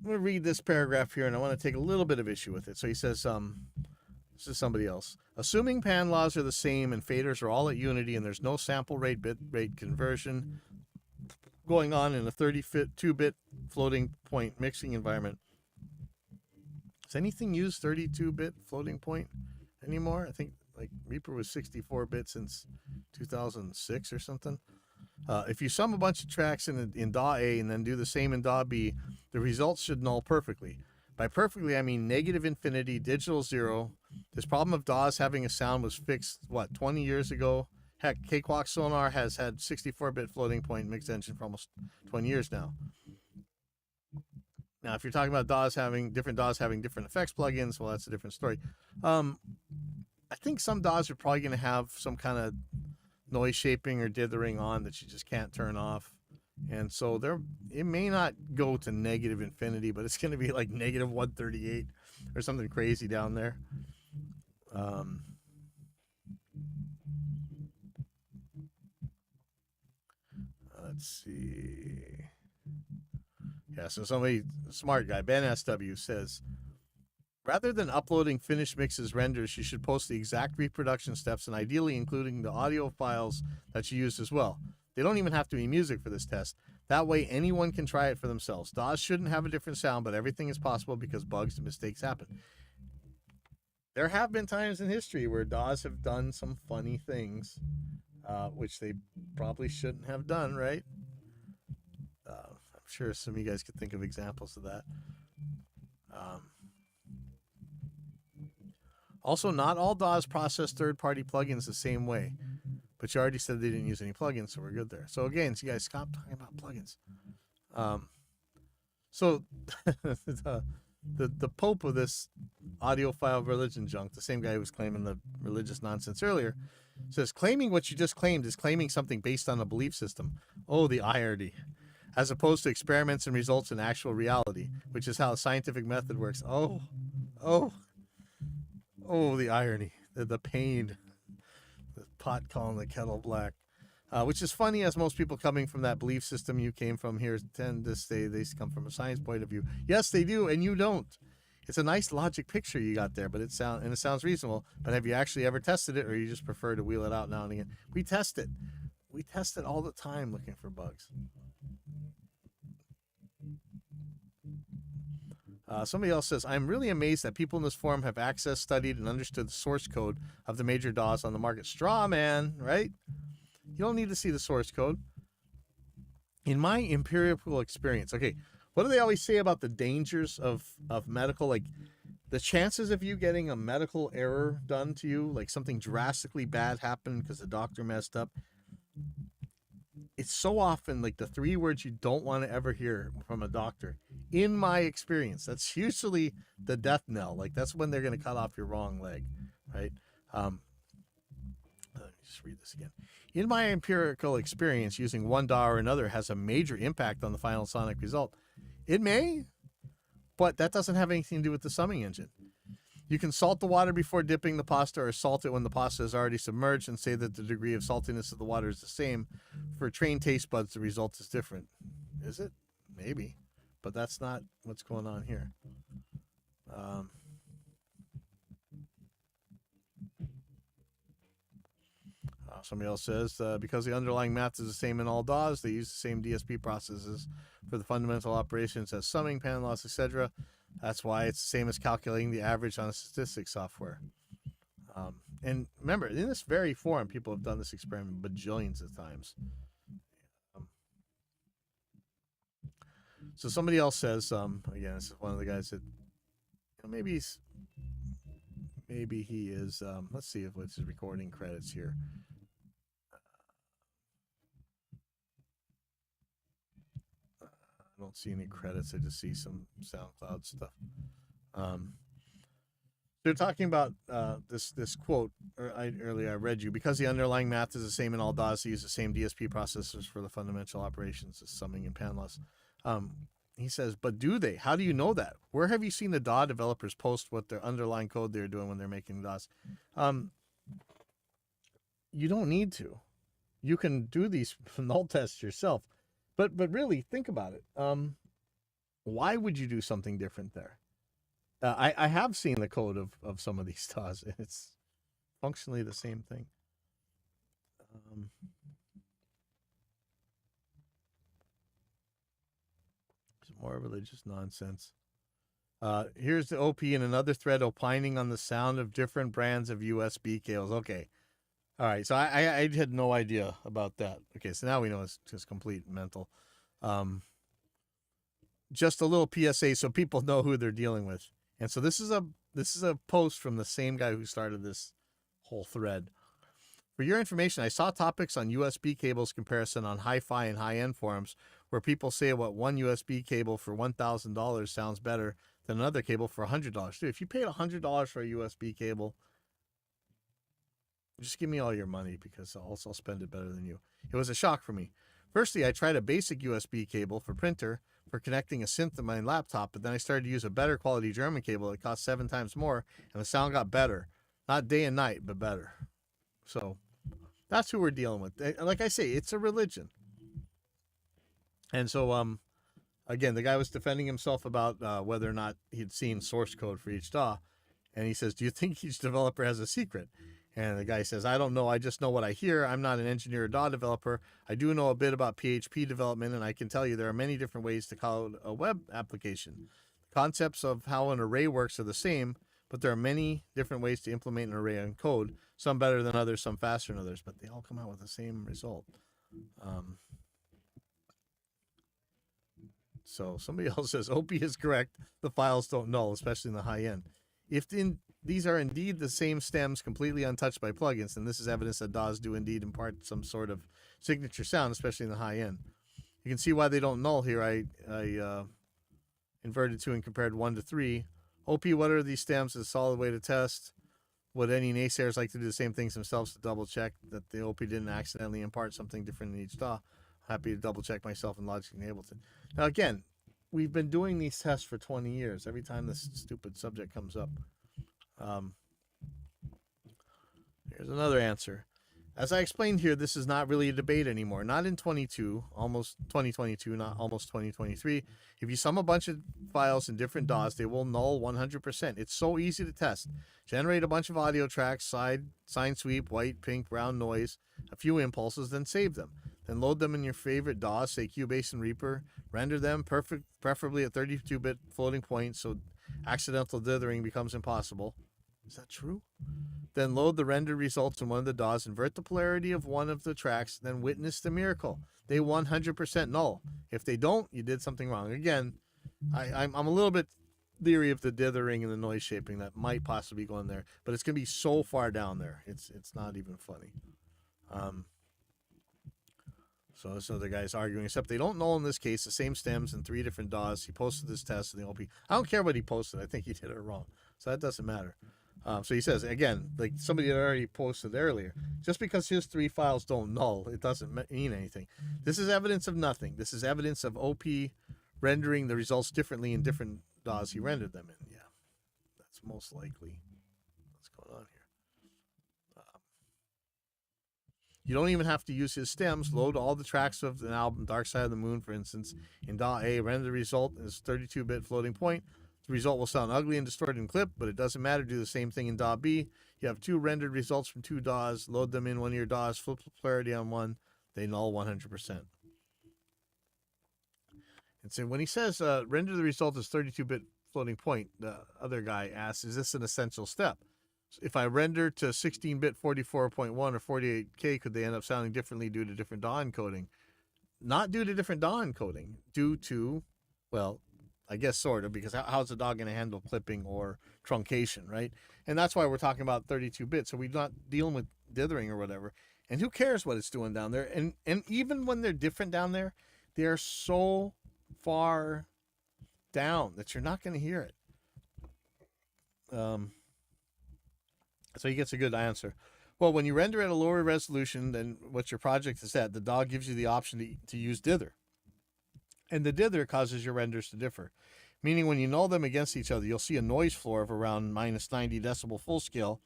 read this paragraph here, and I want to take a little bit of issue with it. So he says, this is somebody else. Assuming pan laws are the same and faders are all at unity and there's no sample rate bit rate conversion going on in a 32-bit floating point mixing environment. Does anything use 32-bit floating point anymore? I think like Reaper was 64-bit since 2006 or something. If you sum a bunch of tracks in DAW A and then do the same in DAW B, the results should null perfectly. By perfectly, I mean negative infinity, digital zero. This problem of DAWs having a sound was fixed, 20 years ago? Heck, Cakewalk Sonar has had 64-bit floating point mixed engine for almost 20 years now. Now, if you're talking about different DAWs having different effects plugins, well, that's a different story. I think some DAWs are probably going to have some kind of noise shaping or dithering on that you just can't turn off. And so it may not go to negative infinity, but it's going to be like negative 138 or something crazy down there. Let's see. Yeah, so somebody, smart guy, Ben SW says, rather than uploading finished mixes renders, you should post the exact reproduction steps and ideally including the audio files that you used as well. They don't even have to be music for this test. That way anyone can try it for themselves. DAWs shouldn't have a different sound, but everything is possible because bugs and mistakes happen. There have been times in history where DAWs have done some funny things, which they probably shouldn't have done, right? I'm sure some of you guys could think of examples of that. Also, not all DAWs process third-party plugins the same way. But you already said they didn't use any plugins, so we're good there. So again, so you guys stop talking about plugins. So the Pope of this audiophile religion junk, the same guy who was claiming the religious nonsense earlier, says claiming what you just claimed is claiming something based on a belief system. Oh, the irony. As opposed to experiments and results in actual reality, which is how the scientific method works. Oh, the irony, the pain. The pot calling the kettle black, which is funny, as most people coming from that belief system you came from here tend to say they come from a science point of view. Yes, they do, and you don't. It's a nice logic picture you got there, but it sounds reasonable. But have you actually ever tested it, or you just prefer to wheel it out now and again? We test it. We test it all the time looking for bugs. Somebody else says, I'm really amazed that people in this forum have accessed, studied, and understood the source code of the major DAWs on the market. Straw man, right? You don't need to see the source code. In my empirical experience, okay, what do they always say about the dangers of medical? Like, the chances of you getting a medical error done to you, like something drastically bad happened because the doctor messed up, it's so often like the three words you don't want to ever hear from a doctor. In my experience, that's usually the death knell. Like, that's when they're going to cut off your wrong leg, right? Let me just read this again. In my empirical experience, using one DAW or another has a major impact on the final sonic result. It may, But that doesn't have anything to do with the summing engine. You can salt the water before dipping the pasta or salt it when the pasta is already submerged and say that the degree of saltiness of the water is the same. For trained taste buds, the result is different. Is it? Maybe. But that's not what's going on here. Somebody else says, because the underlying math is the same in all DAWs, they use the same DSP processes for the fundamental operations as summing, pan loss, etc. That's why it's the same as calculating the average on a statistics software. And remember, in this very forum, people have done this experiment bajillions of times. So somebody else says, again, this is one of the guys that, maybe he is. Let's see what's his recording credits here. I don't see any credits. I just see some SoundCloud stuff. They're talking about this quote earlier I read you. Because the underlying math is the same in all DAWs, they use the same DSP processors for the fundamental operations as summing and pan loss. He says, but do they? How do you know that? Where have you seen the DAW developers post what their underlying code they're doing when they're making DAWs? You don't need to. You can do these null tests yourself. But really, think about it. Why would you do something different there? I have seen the code of some of these DAWs, and it's functionally the same thing. Some more religious nonsense. Here's the OP in another thread opining on the sound of different brands of USB cables. Okay. All right, so I had no idea about that. Okay, so now we know it's just complete mental. Just a little PSA so people know who they're dealing with. And so this is a post from the same guy who started this whole thread. For your information, I saw topics on USB cables comparison on hi-fi and high-end forums where people say what one USB cable for $1,000 sounds better than another cable for $100. Dude, if you paid $100 for a USB cable, just give me all your money because I'll spend it better than you. It was a shock for me. Firstly, I tried a basic USB cable for printer for connecting a synth to my laptop, but then I started to use a better quality German cable that cost 7 times more, and the sound got better. Not day and night, but better. So that's who we're dealing with. Like I say, it's a religion. And so, again, the guy was defending himself about whether or not he'd seen source code for each DAW. And he says, do you think each developer has a secret? And the guy says, I don't know. I just know what I hear. I'm not an engineer or DAW developer. I do know a bit about PHP development, and I can tell you there are many different ways to code a web application. The concepts of how an array works are the same, but there are many different ways to implement an array in code, some better than others, some faster than others, but they all come out with the same result. So somebody else says, OP is correct. The files don't null, especially in the high end. If these are indeed the same stems completely untouched by plugins, then this is evidence that DAWs do indeed impart some sort of signature sound, especially in the high end. You can see why they don't null here. I inverted 2 and compared 1 to 3. OP, what are these stems? Is a solid way to test. Would any naysayers like to do the same things themselves to double check that the OP didn't accidentally impart something different in each DAW? Happy to double check myself in Logic and Ableton. Now again, we've been doing these tests for 20 years. Every time this stupid subject comes up. Here's another answer. As I explained here, this is not really a debate anymore. Not in 2022, not almost 2023. If you sum a bunch of files in different DAWs, they will null 100%. It's so easy to test. Generate a bunch of audio tracks, sine sweep, white, pink, brown noise, a few impulses, then save them. Then load them in your favorite DAWs, say Cubase and Reaper. Render them preferably at 32-bit floating point so accidental dithering becomes impossible. Is that true? Then load the rendered results in one of the DAWs, invert the polarity of one of the tracks, then witness the miracle. They 100% null. If they don't, you did something wrong. Again, I'm a little bit leery of the dithering and the noise shaping that might possibly go in there, but it's going to be so far down there. It's not even funny. So this other guy's arguing, except they don't null in this case, the same stems in 3 different DAWs. He posted this test in the OP. I don't care what he posted. I think he did it wrong. So that doesn't matter. So he says, again, like somebody had already posted earlier, just because his 3 files don't null, it doesn't mean anything. This is evidence of nothing. This is evidence of OP rendering the results differently in different DAWs he rendered them in. Yeah, that's most likely what's going on here. You don't even have to use his stems. Load all the tracks of an album, Dark Side of the Moon, for instance, in DAW A. Render the result as 32-bit floating point. The result will sound ugly and distorted in clip, but it doesn't matter. Do the same thing in DAW B. You have 2 rendered results from 2 DAWs. Load them in one of your DAWs. Flip the polarity on one. They null 100%. And so when he says render the result as 32-bit floating point, the other guy asks, is this an essential step? If I render to 16-bit 44.1 or 48K, could they end up sounding differently due to different DAW encoding? Not due to different DAW encoding, due to, well, I guess sort of, because how's the DAW going to handle clipping or truncation, right? And that's why we're talking about 32-bit, so we're not dealing with dithering or whatever. And who cares what it's doing down there? And even when they're different down there, they're so far down that you're not going to hear it. So he gets a good answer. Well, when you render at a lower resolution than what your project is at, the DAW gives you the option to use dither. And the dither causes your renders to differ. Meaning when you null them against each other, you'll see a noise floor of around minus 90 decibel full scale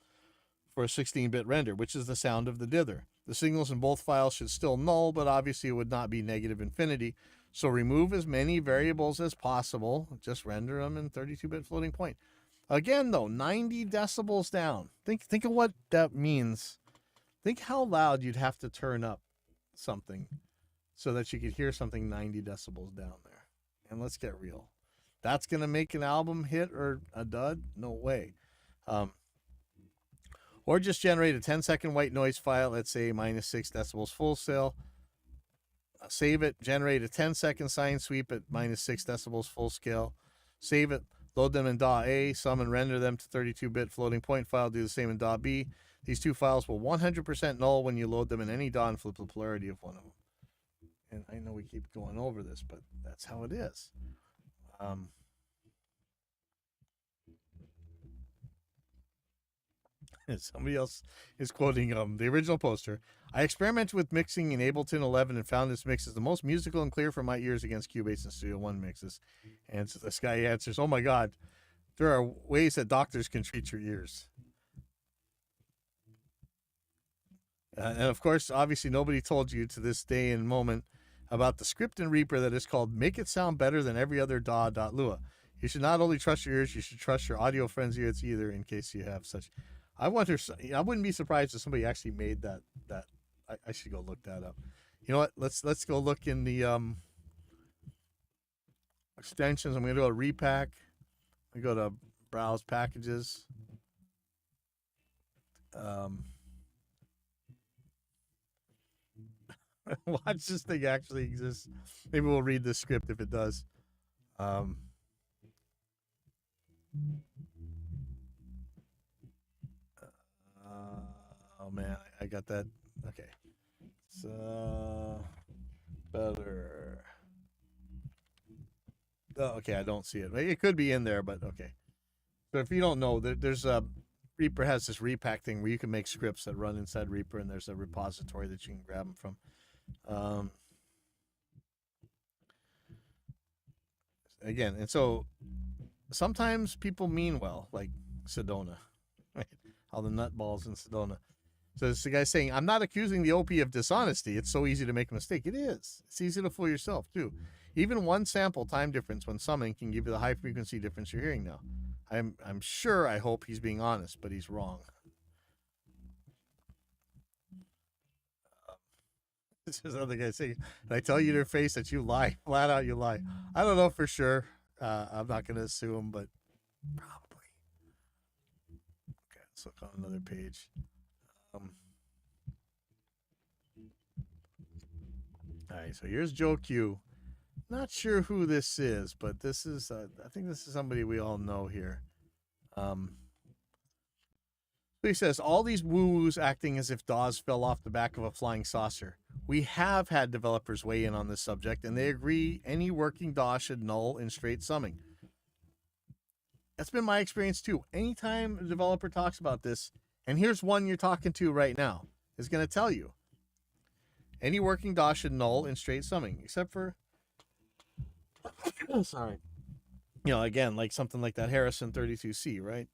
for a 16-bit render, which is the sound of the dither. The signals in both files should still null, but obviously it would not be negative infinity. So remove as many variables as possible. Just render them in 32-bit floating point. Again, though, 90 decibels down. Think of what that means. Think how loud you'd have to turn up something so that you could hear something 90 decibels down there. And let's get real. That's going to make an album hit or a dud? No way. Or just generate a 10-second white noise file, let's say minus 6 decibels full scale. Save it, generate a 10-second sine sweep at minus 6 decibels full scale. Save it. Load them in DAW A, sum and render them to 32-bit floating point file. Do the same in DAW B. These 2 files will 100% null when you load them in any DAW and flip the polarity of one of them. And I know we keep going over this, but that's how it is. Somebody else is quoting the original poster. I experimented with mixing in Ableton 11 and found this mix is the most musical and clear for my ears against Cubase and Studio One mixes. And so this guy answers, oh my God, there are ways that doctors can treat your ears. And of course, obviously nobody told you to this day and moment about the script in Reaper that is called Make It Sound Better Than Every Other DAW.lua. You should not only trust your ears, you should trust your audio friends' ears either, in case you have such. I wouldn't be surprised if somebody actually made that. I should go look that up. You know what? Let's go look in the extensions. I'm gonna go to Repack. I go to Browse Packages. Watch this thing actually exists. Maybe we'll read this script if it does. Oh man, I got that. Okay. So better. Oh, okay, I don't see it. It could be in there, but okay. So if you don't know, there's a Reaper has this Repack thing where you can make scripts that run inside Reaper, and there's a repository that you can grab them from. Again, and so sometimes people mean well, like Sedona, right? All the nutballs in Sedona. So it's the guy saying, I'm not accusing the OP of dishonesty. It's so easy to make a mistake. It is. It's easy to fool yourself, too. Even one sample time difference when summing can give you the high frequency difference you're hearing now. I'm sure, I hope he's being honest, but he's wrong. This is another guy saying, "Did I tell you to your face that you lie? Flat out, you lie." I don't know for sure. I'm not going to assume, but probably. Okay, let's look on another page. All right, so here's Joe Q. Not sure who this is, but this is, I think this is somebody we all know here. So he says, all these woo-woos acting as if DAWs fell off the back of a flying saucer. We have had developers weigh in on this subject, and they agree any working DAW should null in straight summing. That's been my experience too. Anytime a developer talks about this, and here's one you're talking to right now, is going to tell you. Any working DAW should null in straight summing, except for... sorry. again, like something like that Harrison 32C, right?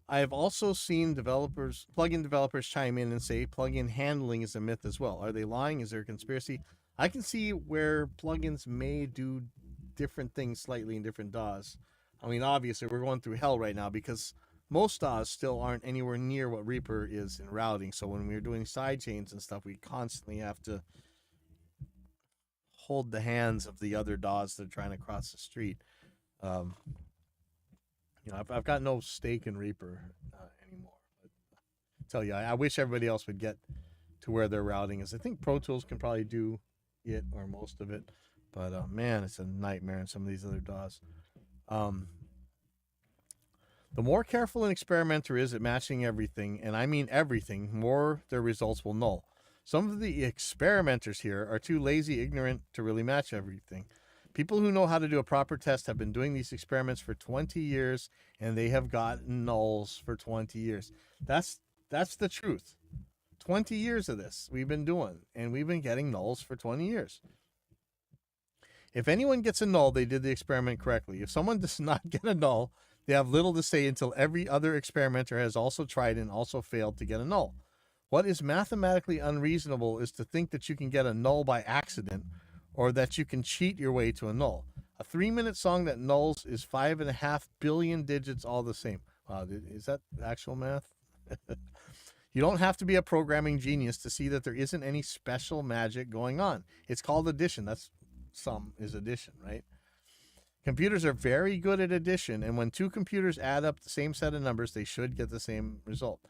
I have also seen plugin developers chime in and say plugin handling is a myth as well. Are they lying? Is there a conspiracy? I can see where plugins may do different things slightly in different DAWs. I mean, obviously, we're going through hell right now because most DAWs still aren't anywhere near what Reaper is in routing. So when we're doing side chains and stuff, we constantly have to hold the hands of the other DAWs that are trying to cross the street. Um, I've got no stake in Reaper anymore. But I tell you, I wish everybody else would get to where their routing is. I think Pro Tools can probably do it or most of it, but man, it's a nightmare in some of these other DAWs. The more careful an experimenter is at matching everything, and I mean everything, more their results will null. Some of the experimenters here are too lazy, ignorant to really match everything. People who know how to do a proper test have been doing these experiments for 20 years, and they have gotten nulls for 20 years. That's the truth. 20 years of this we've been doing, and we've been getting nulls for 20 years. If anyone gets a null, they did the experiment correctly. If someone does not get a null, they have little to say until every other experimenter has also tried and also failed to get a null. What is mathematically unreasonable is to think that you can get a null by accident or that you can cheat your way to a null. A 3-minute song that nulls is 5.5 billion digits all the same. Wow, is that actual math? You don't have to be a programming genius to see that there isn't any special magic going on. It's called addition. That's sum is addition, right? Computers are very good at addition, and when two computers add up the same set of numbers, they should get the same result.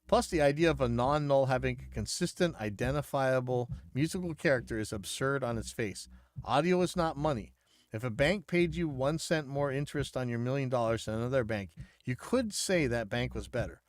Plus, the idea of a non-null having a consistent, identifiable musical character is absurd on its face. Audio is not money. If a bank paid you 1 cent more interest on your $1 million than another bank, you could say that bank was better.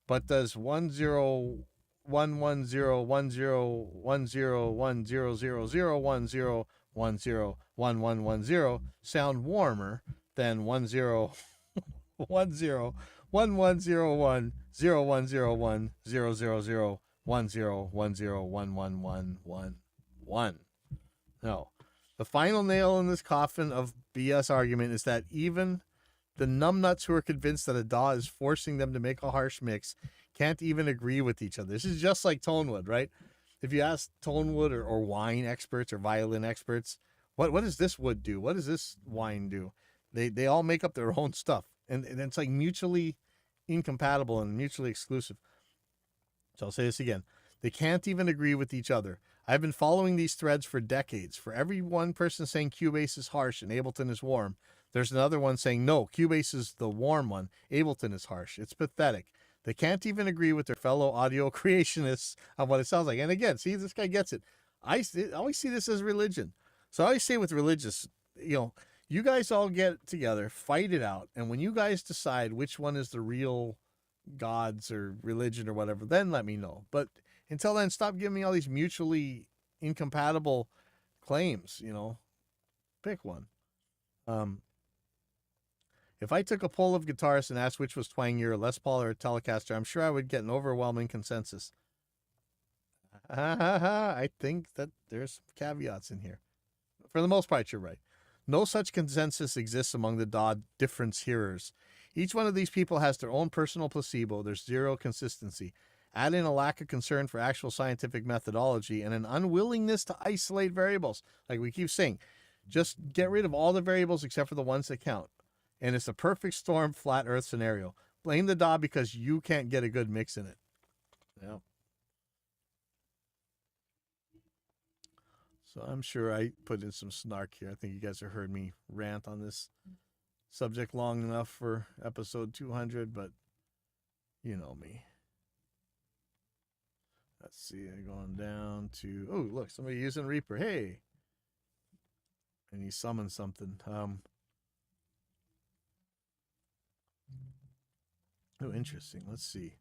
But does 10110101010101010 sound warmer than 10101101101010111111? No. The final nail in this coffin of BS argument is that even the numbnuts who are convinced that a DAW is forcing them to make a harsh mix can't even agree with each other. This is just like Tonewood, right? If you ask Tonewood or wine experts or violin experts, what does this wood do? What does this wine do? They all make up their own stuff. And it's like mutually incompatible and mutually exclusive. So I'll say this again. They can't even agree with each other. I've been following these threads for decades. For every one person saying Cubase is harsh and Ableton is warm, there's another one saying, no, Cubase is the warm one. Ableton is harsh. It's pathetic. They can't even agree with their fellow audio creationists on what it sounds like. And again, see, this guy gets it. I always see this as religion. So I always say with religious, you guys all get together, fight it out. And when you guys decide which one is the real gods or religion or whatever, then let me know. But until then, stop giving me all these mutually incompatible claims, pick one. If I took a poll of guitarists and asked which was twangier, a Les Paul or a Telecaster, I'm sure I would get an overwhelming consensus. I think that there's some caveats in here. For the most part, you're right. No such consensus exists among the DAW difference hearers. Each one of these people has their own personal placebo. There's zero consistency. Add in a lack of concern for actual scientific methodology and an unwillingness to isolate variables. Like we keep saying, just get rid of all the variables except for the ones that count. And it's a perfect storm flat earth scenario. Blame the DAW because you can't get a good mix in it. Yeah. So I'm sure I put in some snark here. I think you guys have heard me rant on this subject long enough for episode 200, but you know me. Let's see, going down to, oh, look, somebody using Reaper. Hey. And he summoned something. Oh, interesting. Let's see.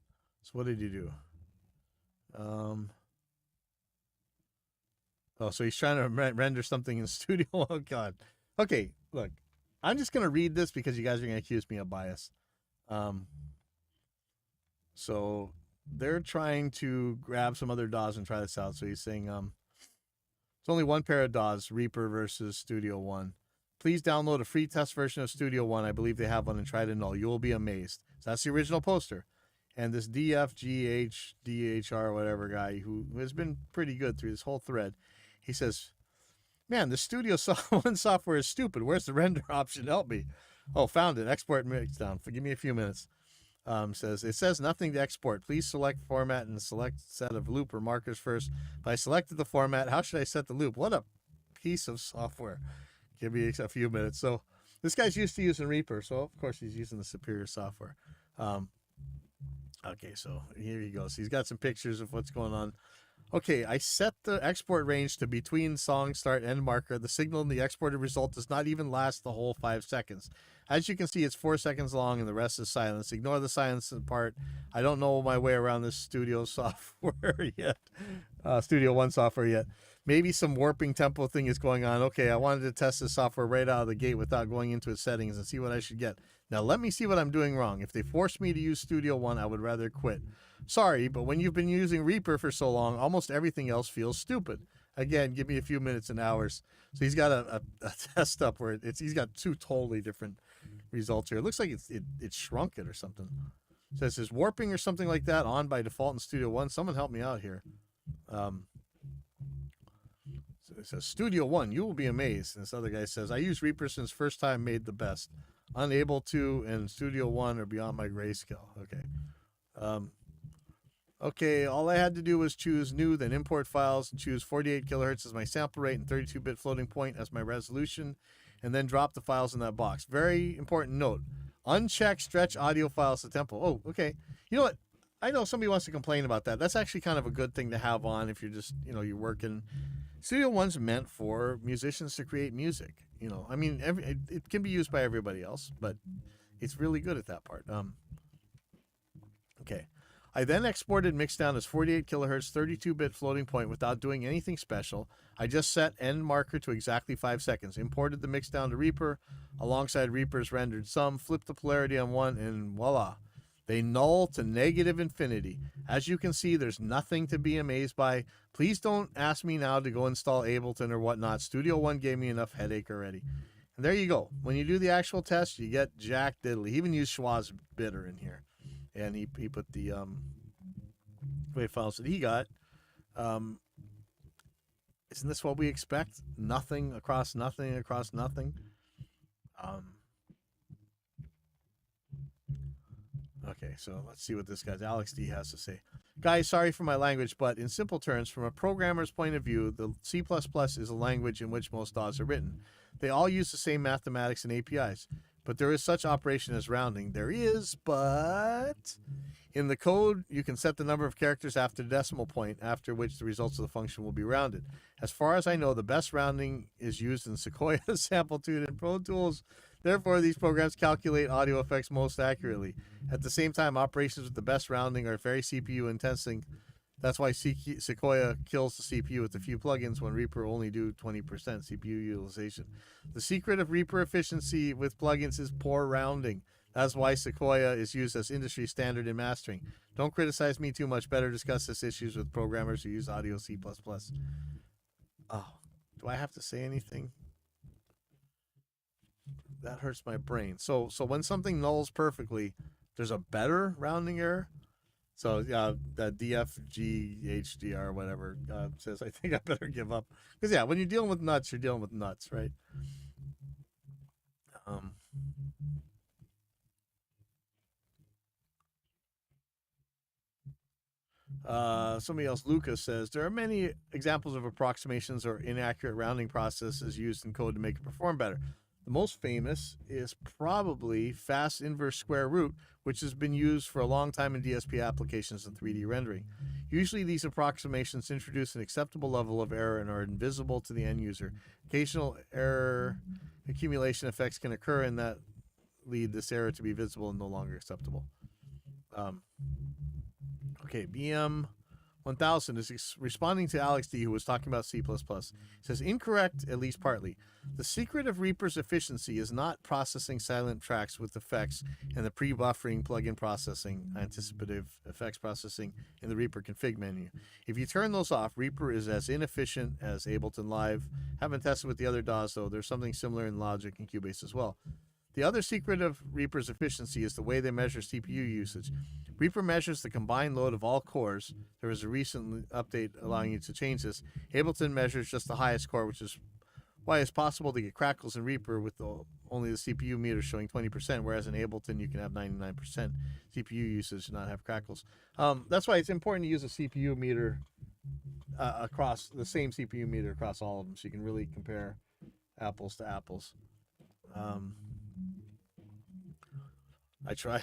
So what did he do? Oh, so he's trying to render something in studio. Oh, God. Okay, look. I'm just going to read this because you guys are going to accuse me of bias. So they're trying to grab some other DAWs and try this out. So he's saying it's only one pair of DAWs, Reaper versus Studio One. Please download a free test version of Studio One. I believe they have one, and try to null. You will be amazed. So that's the original poster. And this DFGHDHR whatever guy who has been pretty good through this whole thread, he says, man, the Studio One software is stupid. Where's the render option? Help me. Oh, found it. Export mixdown. Give me a few minutes. It says nothing to export. Please select format and select set of loop or markers first. If I selected the format, how should I set the loop? What a piece of software. Give me a few minutes. So this guy's used to using Reaper, so of course he's using the superior software. Okay, so here he goes. He's got some pictures of what's going on. Okay, I set the export range to between song start and marker. The signal in the exported result does not even last the whole 5 seconds. As you can see, it's 4 seconds long and the rest is silence. Ignore the silence part. I don't know my way around this Studio software yet. Studio One software yet. Maybe some warping tempo thing is going on. Okay, I wanted to test this software right out of the gate without going into its settings and see what I should get. Now let me see what I'm doing wrong. If they force me to use Studio One, I would rather quit. Sorry, but when you've been using Reaper for so long, almost everything else feels stupid. Again, give me a few minutes and hours. So he's got a test up where he's got 2 totally different results here. It looks like it shrunk it or something. It says, is warping or something like that on by default in Studio One? Someone help me out here. So it says, Studio One, you will be amazed. And this other guy says, I use Reaper since first time made the best. Unable to, and Studio One are beyond my grayscale. Okay. Okay, all I had to do was choose new, then import files, and choose 48 kilohertz as my sample rate and 32-bit floating point as my resolution, and then drop the files in that box. Very important note. Uncheck stretch audio files to tempo. Oh, okay. You know what? I know somebody wants to complain about that. That's actually kind of a good thing to have on if you're just, you're working. Studio One's meant for musicians to create music. I mean, it can be used by everybody else, but it's really good at that part. Okay. I then exported Mixdown as 48 kilohertz 32-bit floating point without doing anything special. I just set end marker to exactly 5 seconds, imported the Mixdown to Reaper alongside Reaper's rendered sum, flipped the polarity on one, and voila. They null to negative infinity. As you can see, there's nothing to be amazed by. Please don't ask me now to go install Ableton or whatnot. Studio One gave me enough headache already. And there you go. When you do the actual test, you get jack diddly. He even used Schwa's Bitter in here. And he put the wave files that he got. Isn't this what we expect? Nothing across nothing across nothing. Okay, so let's see what this guy's Alex D has to say. Guys, sorry for my language, but in simple terms, from a programmer's point of view, the C++ is a language in which most DAWs are written. They all use the same mathematics and APIs. But there is such operation as rounding. There is, but in the code, you can set the number of characters after the decimal point, after which the results of the function will be rounded. As far as I know, the best rounding is used in Sequoia, Samplitude, and Pro Tools. Therefore, these programs calculate audio effects most accurately. At the same time, operations with the best rounding are very CPU intensive. That's why Sequoia kills the CPU with a few plugins when Reaper only do 20% CPU utilization. The secret of Reaper efficiency with plugins is poor rounding. That's why Sequoia is used as industry standard in mastering. Don't criticize me too much. Better discuss this issues with programmers who use Audio C++. Oh, do I have to say anything? That hurts my brain. So when something nulls perfectly, there's a better rounding error. So yeah, that DFGHDR whatever says, I think I better give up. Because yeah, when you're dealing with nuts, you're dealing with nuts, right? Somebody else, Lucas, says, there are many examples of approximations or inaccurate rounding processes used in code to make it perform better. The most famous is probably fast inverse square root, which has been used for a long time in DSP applications and 3D rendering. Usually these approximations introduce an acceptable level of error and are invisible to the end user. Occasional error accumulation effects can occur and that lead this error to be visible and no longer acceptable. Okay, BM 1000 is responding to Alex D, who was talking about C++. He says, incorrect, at least partly. The secret of Reaper's efficiency is not processing silent tracks with effects and the pre-buffering plugin processing, anticipative effects processing in the Reaper config menu. If you turn those off, Reaper is as inefficient as Ableton Live. Haven't tested with the other DAWs, though. There's something similar in Logic and Cubase as well. The other secret of Reaper's efficiency is the way they measure CPU usage. Reaper measures the combined load of all cores. There was a recent update allowing you to change this. Ableton measures just the highest core, which is why it's possible to get crackles in Reaper with only the CPU meter showing 20%, whereas in Ableton you can have 99% CPU usage and not have crackles. That's why it's important to use a CPU meter across the same CPU meter across all of them, so you can really compare apples to apples. I try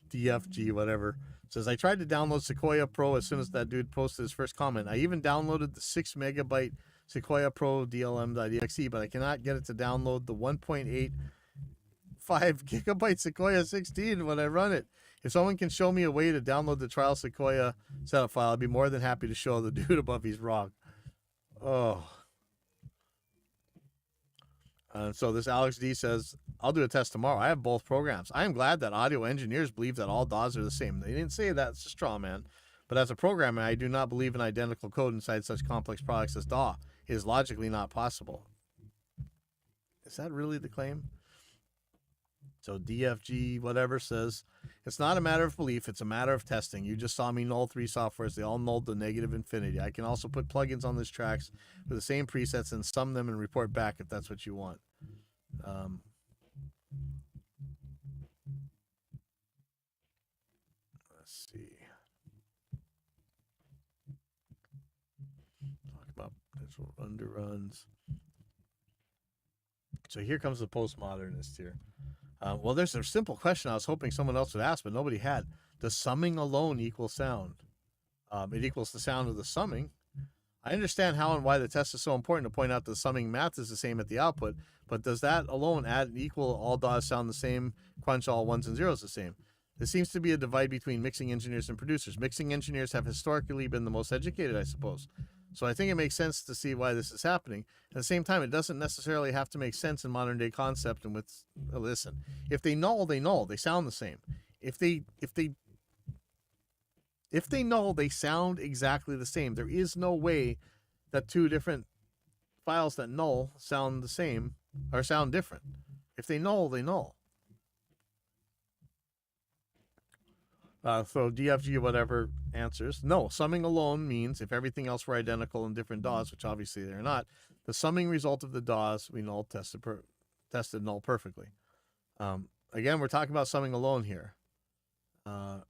DFG whatever says I tried to download Sequoia Pro as soon as that dude posted his first comment. I even downloaded the 6 megabyte Sequoia Pro DLM.exe, but I cannot get it to download the 1.85 gigabyte Sequoia 16 when I run it. If someone can show me a way to download the trial Sequoia setup file, I'd be more than happy to show the dude above he's wrong. Oh. So this Alex D says, I'll do a test tomorrow. I have both programs. I am glad that audio engineers believe that all DAWs are the same. They didn't say that. It's a straw man. But as a programmer, I do not believe in identical code inside such complex products as DAW. It is logically not possible. Is that really the claim? So DFG whatever says, it's not a matter of belief, it's a matter of testing. You just saw me null 3 softwares. They all nulled the negative infinity. I can also put plugins on these tracks with the same presets and sum them and report back if that's what you want. Let's see. Talk about potential underruns. So here comes the postmodernist here. Well, there's a simple question I was hoping someone else would ask, but nobody had. Does summing alone equal sound? It equals the sound of the summing. I understand how and why the test is so important to point out the summing math is the same at the output, but does that alone add and equal all DAWs sound the same, crunch all ones and zeros the same? There seems to be a divide between mixing engineers and producers. Mixing engineers have historically been the most educated, I suppose. So I think it makes sense to see why this is happening. At the same time, it doesn't necessarily have to make sense in modern day concept. And with listen, if they null, they null. They sound the same. If they null, they sound exactly the same. There is no way that two different files that null sound the same or sound different. If they null, they null. So DFG whatever answers, no, summing alone means if everything else were identical in different DAWs, which obviously they're not, the summing result of the DAWs we null tested null perfectly. Again, we're talking about summing alone here. And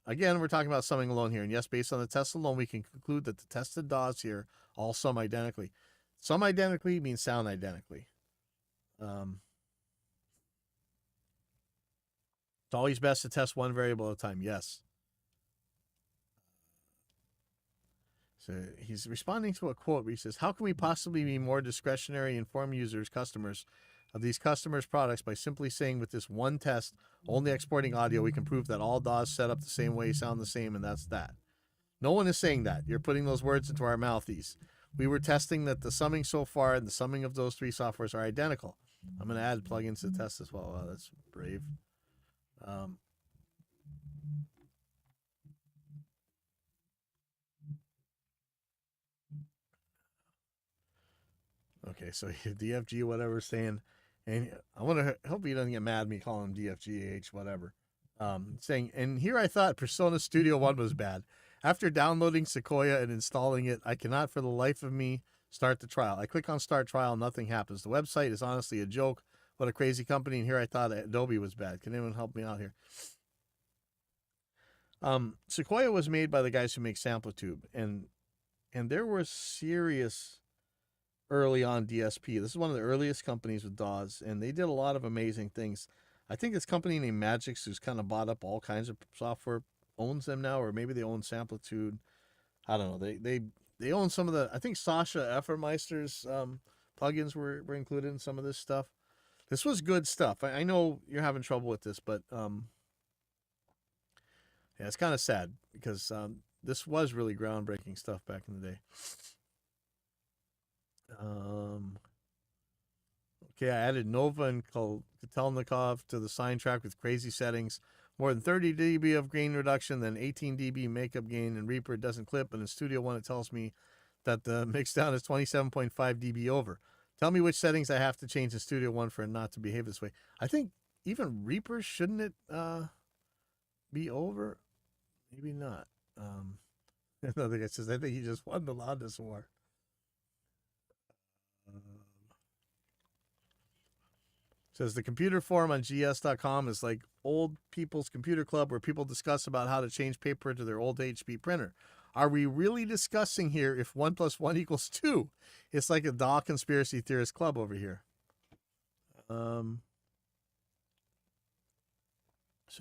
yes, based on the test alone, we can conclude that the tested DAWs here all sum identically. Sum identically means sound identically. It's always best to test one variable at a time. Yes. So he's responding to a quote where he says, how can we possibly be more discretionary, inform users, customers of these customers' products by simply saying with this one test, only exporting audio, we can prove that all DAWs set up the same way, sound the same, and that's that. No one is saying that. You're putting those words into our mouthies. We were testing that the summing so far and the summing of those 3 softwares are identical. I'm going to add plugins to the test as well. Wow, that's brave. Okay, so DFG whatever saying, and I want to hope he doesn't get mad at me calling him DFGH whatever. Saying, and here I thought Persona Studio 1 was bad. After downloading Sequoia and installing it, I cannot for the life of me start the trial. I click on start trial, nothing happens. The website is honestly a joke. What a crazy company. And here I thought Adobe was bad. Can anyone help me out here? Sequoia was made by the guys who make Samplitude, and there was serious early on DSP. This is one of the earliest companies with DAWs, and they did a lot of amazing things. I think this company named Magix, who's kind of bought up all kinds of software, owns them now, or maybe they own Samplitude. I don't know. They own some of the, I think Sasha Effermeister's plugins were included in some of this stuff. This was good stuff. I know you're having trouble with this, but yeah, it's kind of sad because this was really groundbreaking stuff back in the day. Okay, I added Nova and Kotelnikov to the sign track with crazy settings. More than 30 dB of gain reduction, then 18 dB makeup gain. In Reaper, it doesn't clip, but in Studio One, it tells me that the mixdown is 27.5 dB over. Tell me which settings I have to change in Studio One for it not to behave this way. I think even Reaper, shouldn't it be over? Maybe not. Another guy says, I think he just won the loudness war. Says the computer forum on gs.com is like old people's computer club where people discuss about how to change paper to their old HP printer. Are we really discussing here if 1 + 1 = 2? It's like a DAW conspiracy theorist club over here. So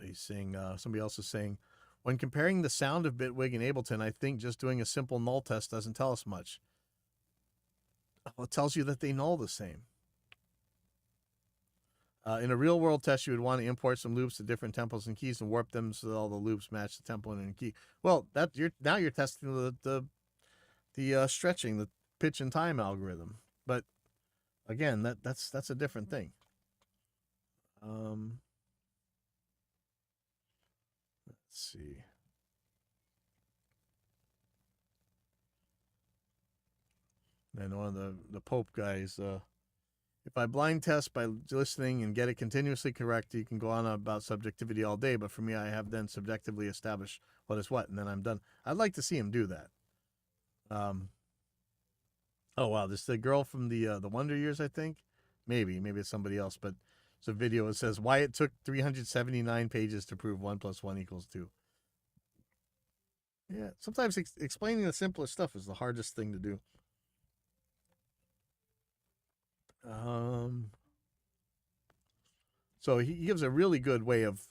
he's saying, somebody else is saying, when comparing the sound of Bitwig and Ableton, I think just doing a simple null test doesn't tell us much. Well, it tells you that they null the same. In a real-world test, you would want to import some loops to different tempos and keys and warp them so that all the loops match the tempo and key. Well, now you're testing the stretching, the pitch and time algorithm. But again, that's a different thing. Let's see. And one of the Pope guys. If I blind test by listening and get it continuously correct, you can go on about subjectivity all day. But for me, I have then subjectively established what is what, and then I'm done. I'd like to see him do that. Oh wow, this is the girl from the Wonder Years, I think. Maybe it's somebody else, but it's a video. It says why it took 379 pages to prove 1 + 1 = 2. Yeah, sometimes explaining the simplest stuff is the hardest thing to do. So he gives a really good way of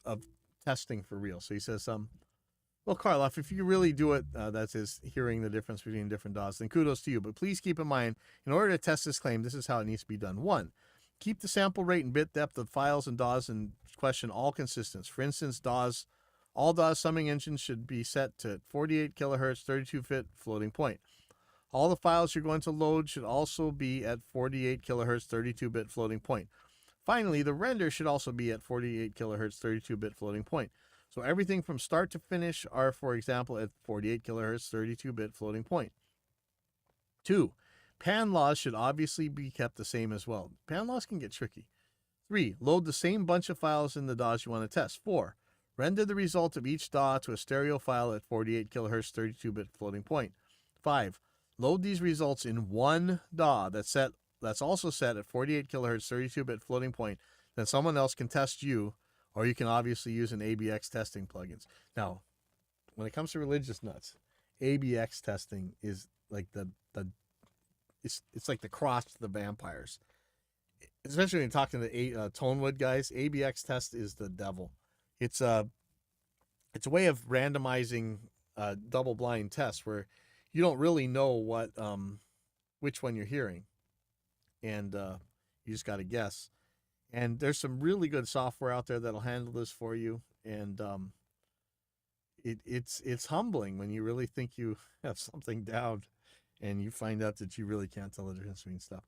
testing for real. So he says, well, Karloff, if you really do it, that is hearing the difference between different DAWs, then kudos to you. But please keep in mind, in order to test this claim, this is how it needs to be done. 1, keep the sample rate and bit depth of files and DAWs in question all consistent. For instance, all DAWs summing engines should be set to 48 kilohertz, 32-bit floating point. All the files you're going to load should also be at 48 kilohertz, 32-bit floating point. Finally, the render should also be at 48 kilohertz, 32-bit floating point. So everything from start to finish are, for example, at 48 kilohertz, 32-bit floating point. 2, pan laws should obviously be kept the same as well. Pan laws can get tricky. 3, load the same bunch of files in the DAWs you want to test. 4, render the result of each DAW to a stereo file at 48 kilohertz, 32-bit floating point. 5, load these results in one DAW that's also set at 48 kilohertz, 32-bit floating point. Then someone else can test you, or you can obviously use an ABX testing plugins. Now, when it comes to religious nuts, ABX testing is like it's like the cross to the vampires. Especially when you're talking to Tonewood guys, ABX test is the devil. It's a way of randomizing double blind tests where you don't really know which one you're hearing, and you just got to guess. And there's some really good software out there that'll handle this for you, and it's humbling when you really think you have something down, and you find out that you really can't tell the difference between stuff.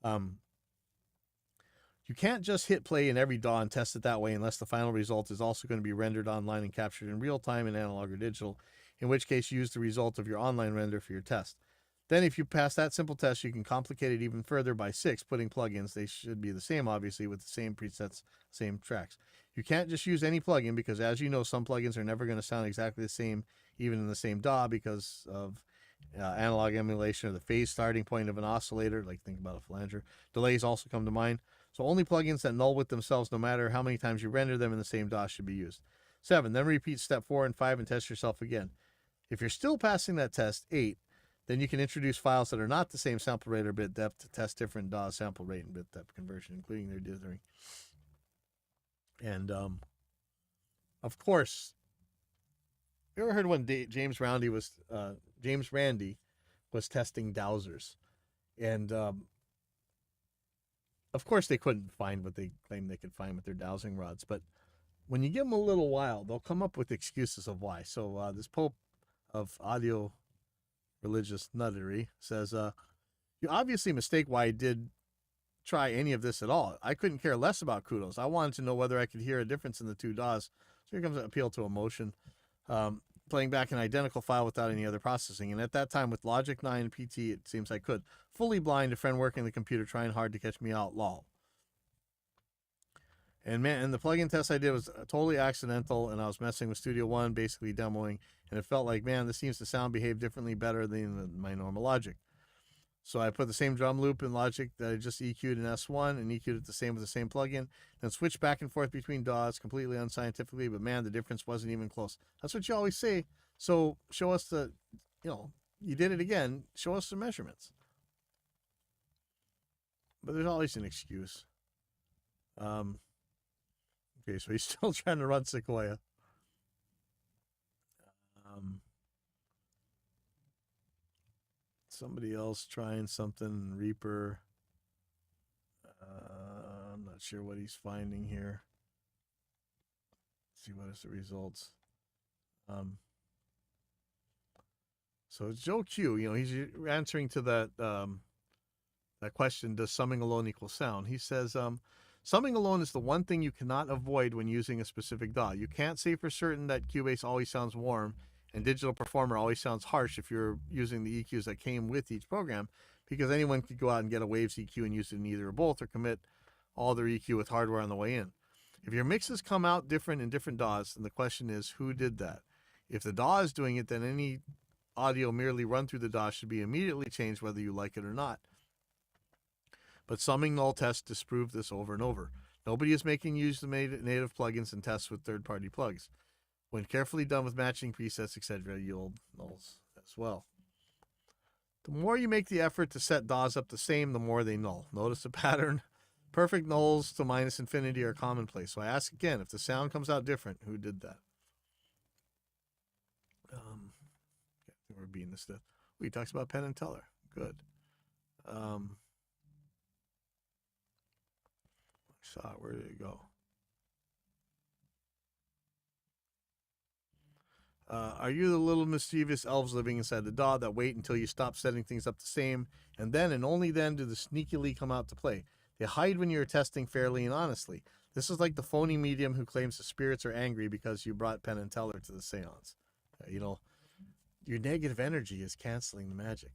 You can't just hit play in every DAW and test it that way unless the final result is also going to be rendered online and captured in real time in analog or digital, in which case use the result of your online render for your test. Then if you pass that simple test, you can complicate it even further by 6, putting plugins. They should be the same, obviously, with the same presets, same tracks. You can't just use any plugin because, as you know, some plugins are never going to sound exactly the same, even in the same DAW, because of analog emulation or the phase starting point of an oscillator, like think about a flanger. Delays also come to mind. So only plugins that null with themselves, no matter how many times you render them in the same DAW, should be used. 7, then repeat step 4 and 5 and test yourself again. If you're still passing that test, 8, then you can introduce files that are not the same sample rate or bit depth to test different DAW sample rate and bit depth conversion, including their dithering. And, of course, you ever heard when James Randi was testing dowsers? And, of course, they couldn't find what they claimed they could find with their dowsing rods. But when you give them a little while, they'll come up with excuses of why. So this Pope of audio religious nuttery says, you obviously mistake why I did try any of this at all. I couldn't care less about kudos. I wanted to know whether I could hear a difference in the two DAWs. So here comes an appeal to emotion. Playing back an identical file without any other processing. And at that time with Logic 9 and PT, it seems I could. Fully blind, a friend working the computer trying hard to catch me out, lol. And man, and the plugin test I did was totally accidental, and I was messing with Studio One, basically demoing, and it felt like, man, this seems to sound behave differently better than my normal Logic. So I put the same drum loop in Logic that I just EQ'd in S1 and EQ'd it the same with the same plugin, then switched back and forth between DAWs completely unscientifically, but man, the difference wasn't even close. That's what you always say. So show us the, you did it again, show us the measurements. But there's always an excuse. Okay, so he's still trying to run Sequoia. Somebody else trying something, Reaper. I'm not sure what he's finding here. Let's see what is the results. So Joe Q, he's answering to that that question, does summing alone equal sound? He says, summing alone is the one thing you cannot avoid when using a specific DAW. You can't say for certain that Cubase always sounds warm and Digital Performer always sounds harsh if you're using the EQs that came with each program, because anyone could go out and get a Waves EQ and use it in either or both, or commit all their EQ with hardware on the way in. If your mixes come out different in different DAWs, then the question is, who did that? If the DAW is doing it, then any audio merely run through the DAW should be immediately changed whether you like it or not. But summing null tests disprove this over and over. Nobody is making use of native plugins and tests with third-party plugs. When carefully done with matching presets, etc., yield nulls as well. The more you make the effort to set DAWs up the same, the more they null. Notice the pattern. Perfect nulls to minus infinity are commonplace. So I ask again, if the sound comes out different, who did that? We're being this stuff. He talks about Penn and Teller. Good. Saw it. Where did it go? Are you the little mischievous elves living inside the DAW that wait until you stop setting things up the same, and then and only then do the sneakily come out to play? They hide when you're testing fairly and honestly. This is like the phony medium who claims the spirits are angry because you brought Penn and Teller to the seance. Your negative energy is canceling the magic.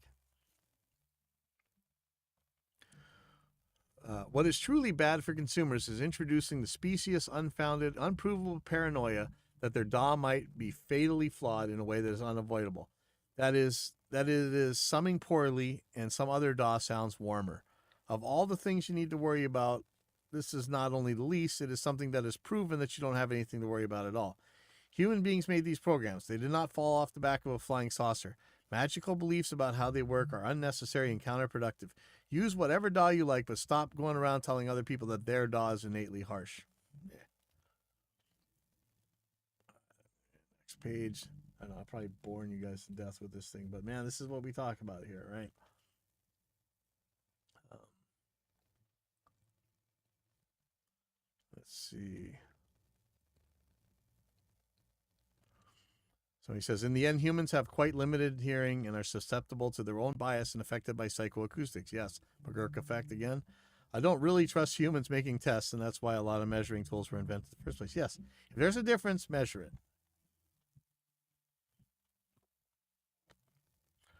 What is truly bad for consumers is introducing the specious, unfounded, unprovable paranoia that their DAW might be fatally flawed in a way that is unavoidable. That it is summing poorly and some other DAW sounds warmer. Of all the things you need to worry about, this is not only the least, it is something that is proven that you don't have anything to worry about at all. Human beings made these programs. They did not fall off the back of a flying saucer. Magical beliefs about how they work are unnecessary and counterproductive. Use whatever DAW you like, but stop going around telling other people that their DAW is innately harsh. Yeah. Next page. I know I'm probably boring you guys to death with this thing, but man, this is what we talk about here, right? Let's see. So he says, in the end, humans have quite limited hearing and are susceptible to their own bias and affected by psychoacoustics. Yes, McGurk effect again. I don't really trust humans making tests, and that's why a lot of measuring tools were invented in the first place. Yes, if there's a difference, measure it.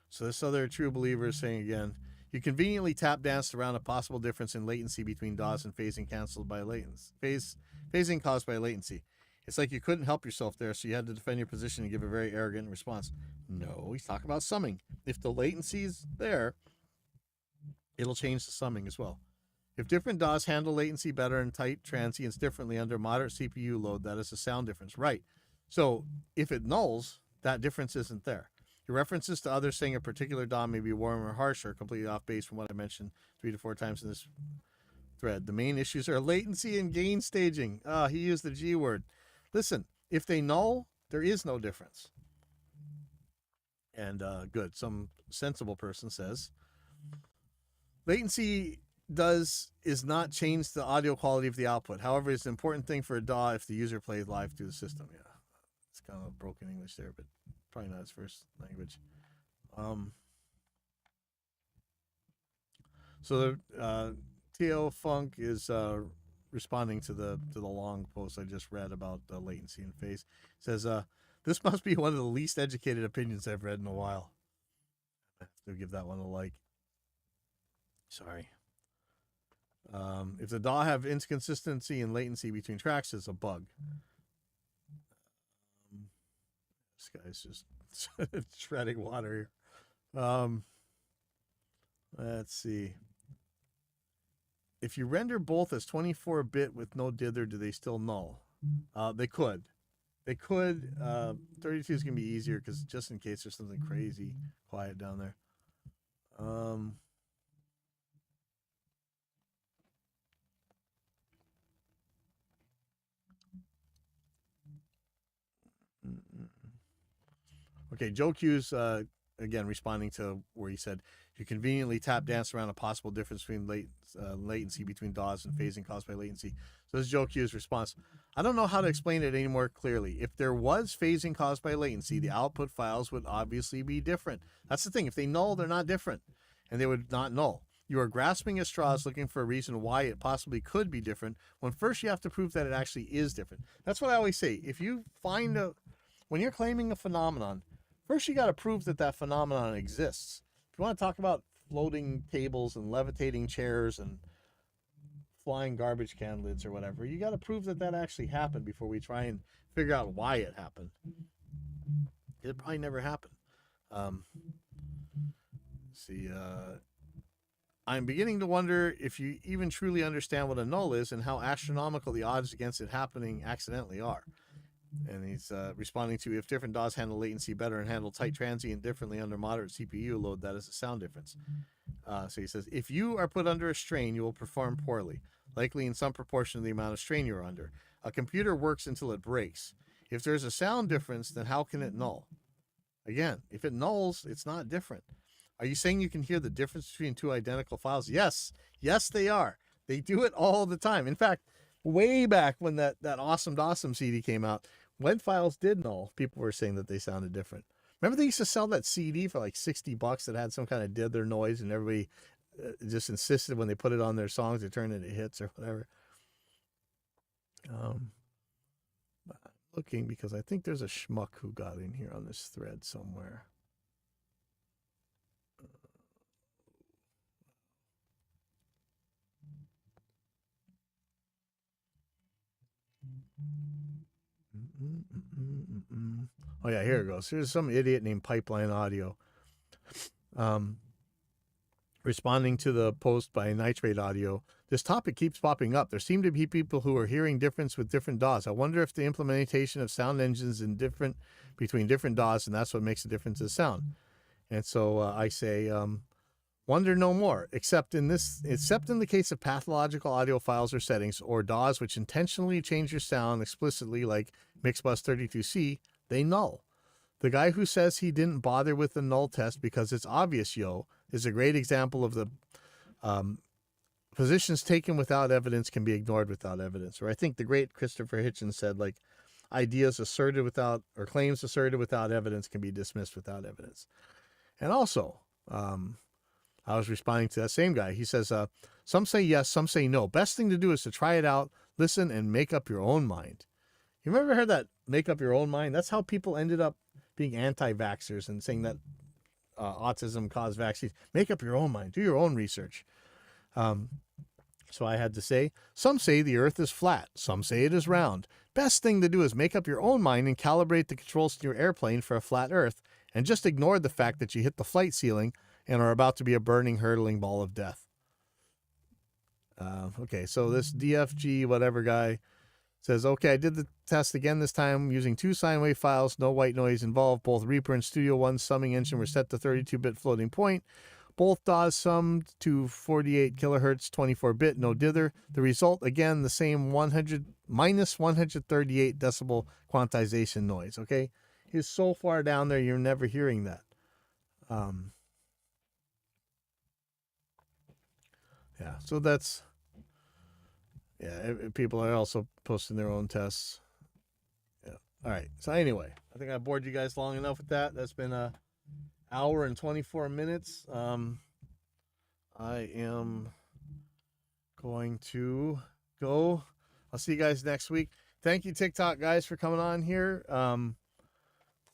So this other true believer is saying again, you conveniently tap danced around a possible difference in latency between DAWs and phasing caused by latency. It's like you couldn't help yourself there, so you had to defend your position and give a very arrogant response. No, he's talking about summing. If the latency's there, it'll change the summing as well. If different DAWs handle latency better and tight transients differently under moderate CPU load, that is a sound difference. Right. So if it nulls, that difference isn't there. Your references to others saying a particular DAW may be warm or harsh are completely off base from what I mentioned 3 to 4 times in this thread. The main issues are latency and gain staging. He used the G word. Listen, if they null, there is no difference. And good. Some sensible person says, latency is not change the audio quality of the output. However, it's an important thing for a DAW if the user plays live through the system. Yeah, it's kind of broken English there, but probably not his first language. So the T.O. Funk is responding to the long post I just read about latency and phase. It says, this must be one of the least educated opinions I've read in a while. I have to give that one a like. Sorry. If the DAW have inconsistency in latency between tracks, it's a bug. This guy's just treading water here. Let's see. If you render both as 24-bit with no dither, do they still null? They could. They could. 32 is going to be easier because just in case there's something crazy quiet down there. Okay, Joe Q's again responding to where he said, you conveniently tap dance around a possible difference between latency between DAWs and phasing caused by latency. So this is Joe Q's response. I don't know how to explain it any more clearly. If there was phasing caused by latency, the output files would obviously be different. That's the thing. If they null, they're not different, and they would not null. You are grasping at straws looking for a reason why it possibly could be different, when first you have to prove that it actually is different. That's what I always say. If you find when you're claiming a phenomenon, first you got to prove that that phenomenon exists. If you want to talk about floating tables and levitating chairs and flying garbage can lids or whatever, you got to prove that that actually happened before we try and figure out why it happened. It probably never happened. I'm beginning to wonder if you even truly understand what a null is and how astronomical the odds against it happening accidentally are. And he's responding to, if different DAWs handle latency better and handle tight transient differently under moderate CPU load, that is a sound difference. So he says, if you are put under a strain, you will perform poorly, likely in some proportion of the amount of strain you're under. A computer works until it breaks. If there's a sound difference, then how can it null? Again, if it nulls, it's not different. Are you saying you can hear the difference between two identical files? Yes. Yes, they are. They do it all the time. In fact, way back when that Awesome Dawsome CD came out, when files did null, people were saying that they sounded different. Remember they used to sell that CD for like $60 that had some kind of dither noise, and everybody just insisted when they put it on their songs to turn into hits or whatever. But I'm looking because I think there's a schmuck who got in here on this thread somewhere. Oh yeah, here it goes. Here's some idiot named Pipeline Audio responding to the post by Nitrate Audio. This topic keeps popping up. There seem to be people who are hearing difference with different DAWs. I wonder if the implementation of sound engines is different between different DAWs, and that's what makes a difference in sound. And so I say, wonder no more, except in the case of pathological audio files or settings, or DAWs which intentionally change your sound explicitly, like Mixbus 32C, they null. The guy who says he didn't bother with the null test because it's obvious, is a great example of the positions taken without evidence can be ignored without evidence. Or I think the great Christopher Hitchens said, like, ideas asserted without, or claims asserted without evidence can be dismissed without evidence. And also, I was responding to that same guy. He says, some say yes, some say no. Best thing to do is to try it out, listen, and make up your own mind. You ever heard that, make up your own mind? That's how people ended up being anti-vaxxers and saying that autism caused vaccines. Make up your own mind. Do your own research. So I had to say, some say the earth is flat. Some say it is round. Best thing to do is make up your own mind and calibrate the controls to your airplane for a flat earth, and just ignore the fact that you hit the flight ceiling and are about to be a burning, hurtling ball of death. Okay, so this DFG whatever guy says, okay, I did the test again this time using 2 sine wave files, no white noise involved. Both Reaper and Studio One summing engine were set to 32-bit floating point. Both DAWs summed to 48 kilohertz, 24-bit, no dither. The result, again, the same minus 138 decibel quantization noise, okay? It's so far down there, you're never hearing that. Yeah, so that's... Yeah, people are also posting their own tests. Yeah, All right. So anyway, I think I bored you guys long enough with that. That's been a hour and 24 minutes. I am going to go. I'll see you guys next week. Thank you, TikTok guys, for coming on here.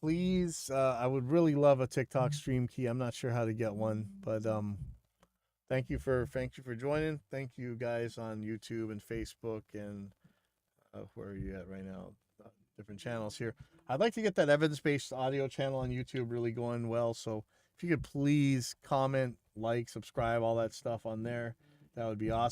Please, I would really love a TikTok stream key. I'm not sure how to get one, but thank you for joining. Thank you guys on YouTube and Facebook and where are you at right now? Different channels here. I'd like to get that evidence-based audio channel on YouTube really going well. So if you could please comment, like, subscribe, all that stuff on there, that would be awesome.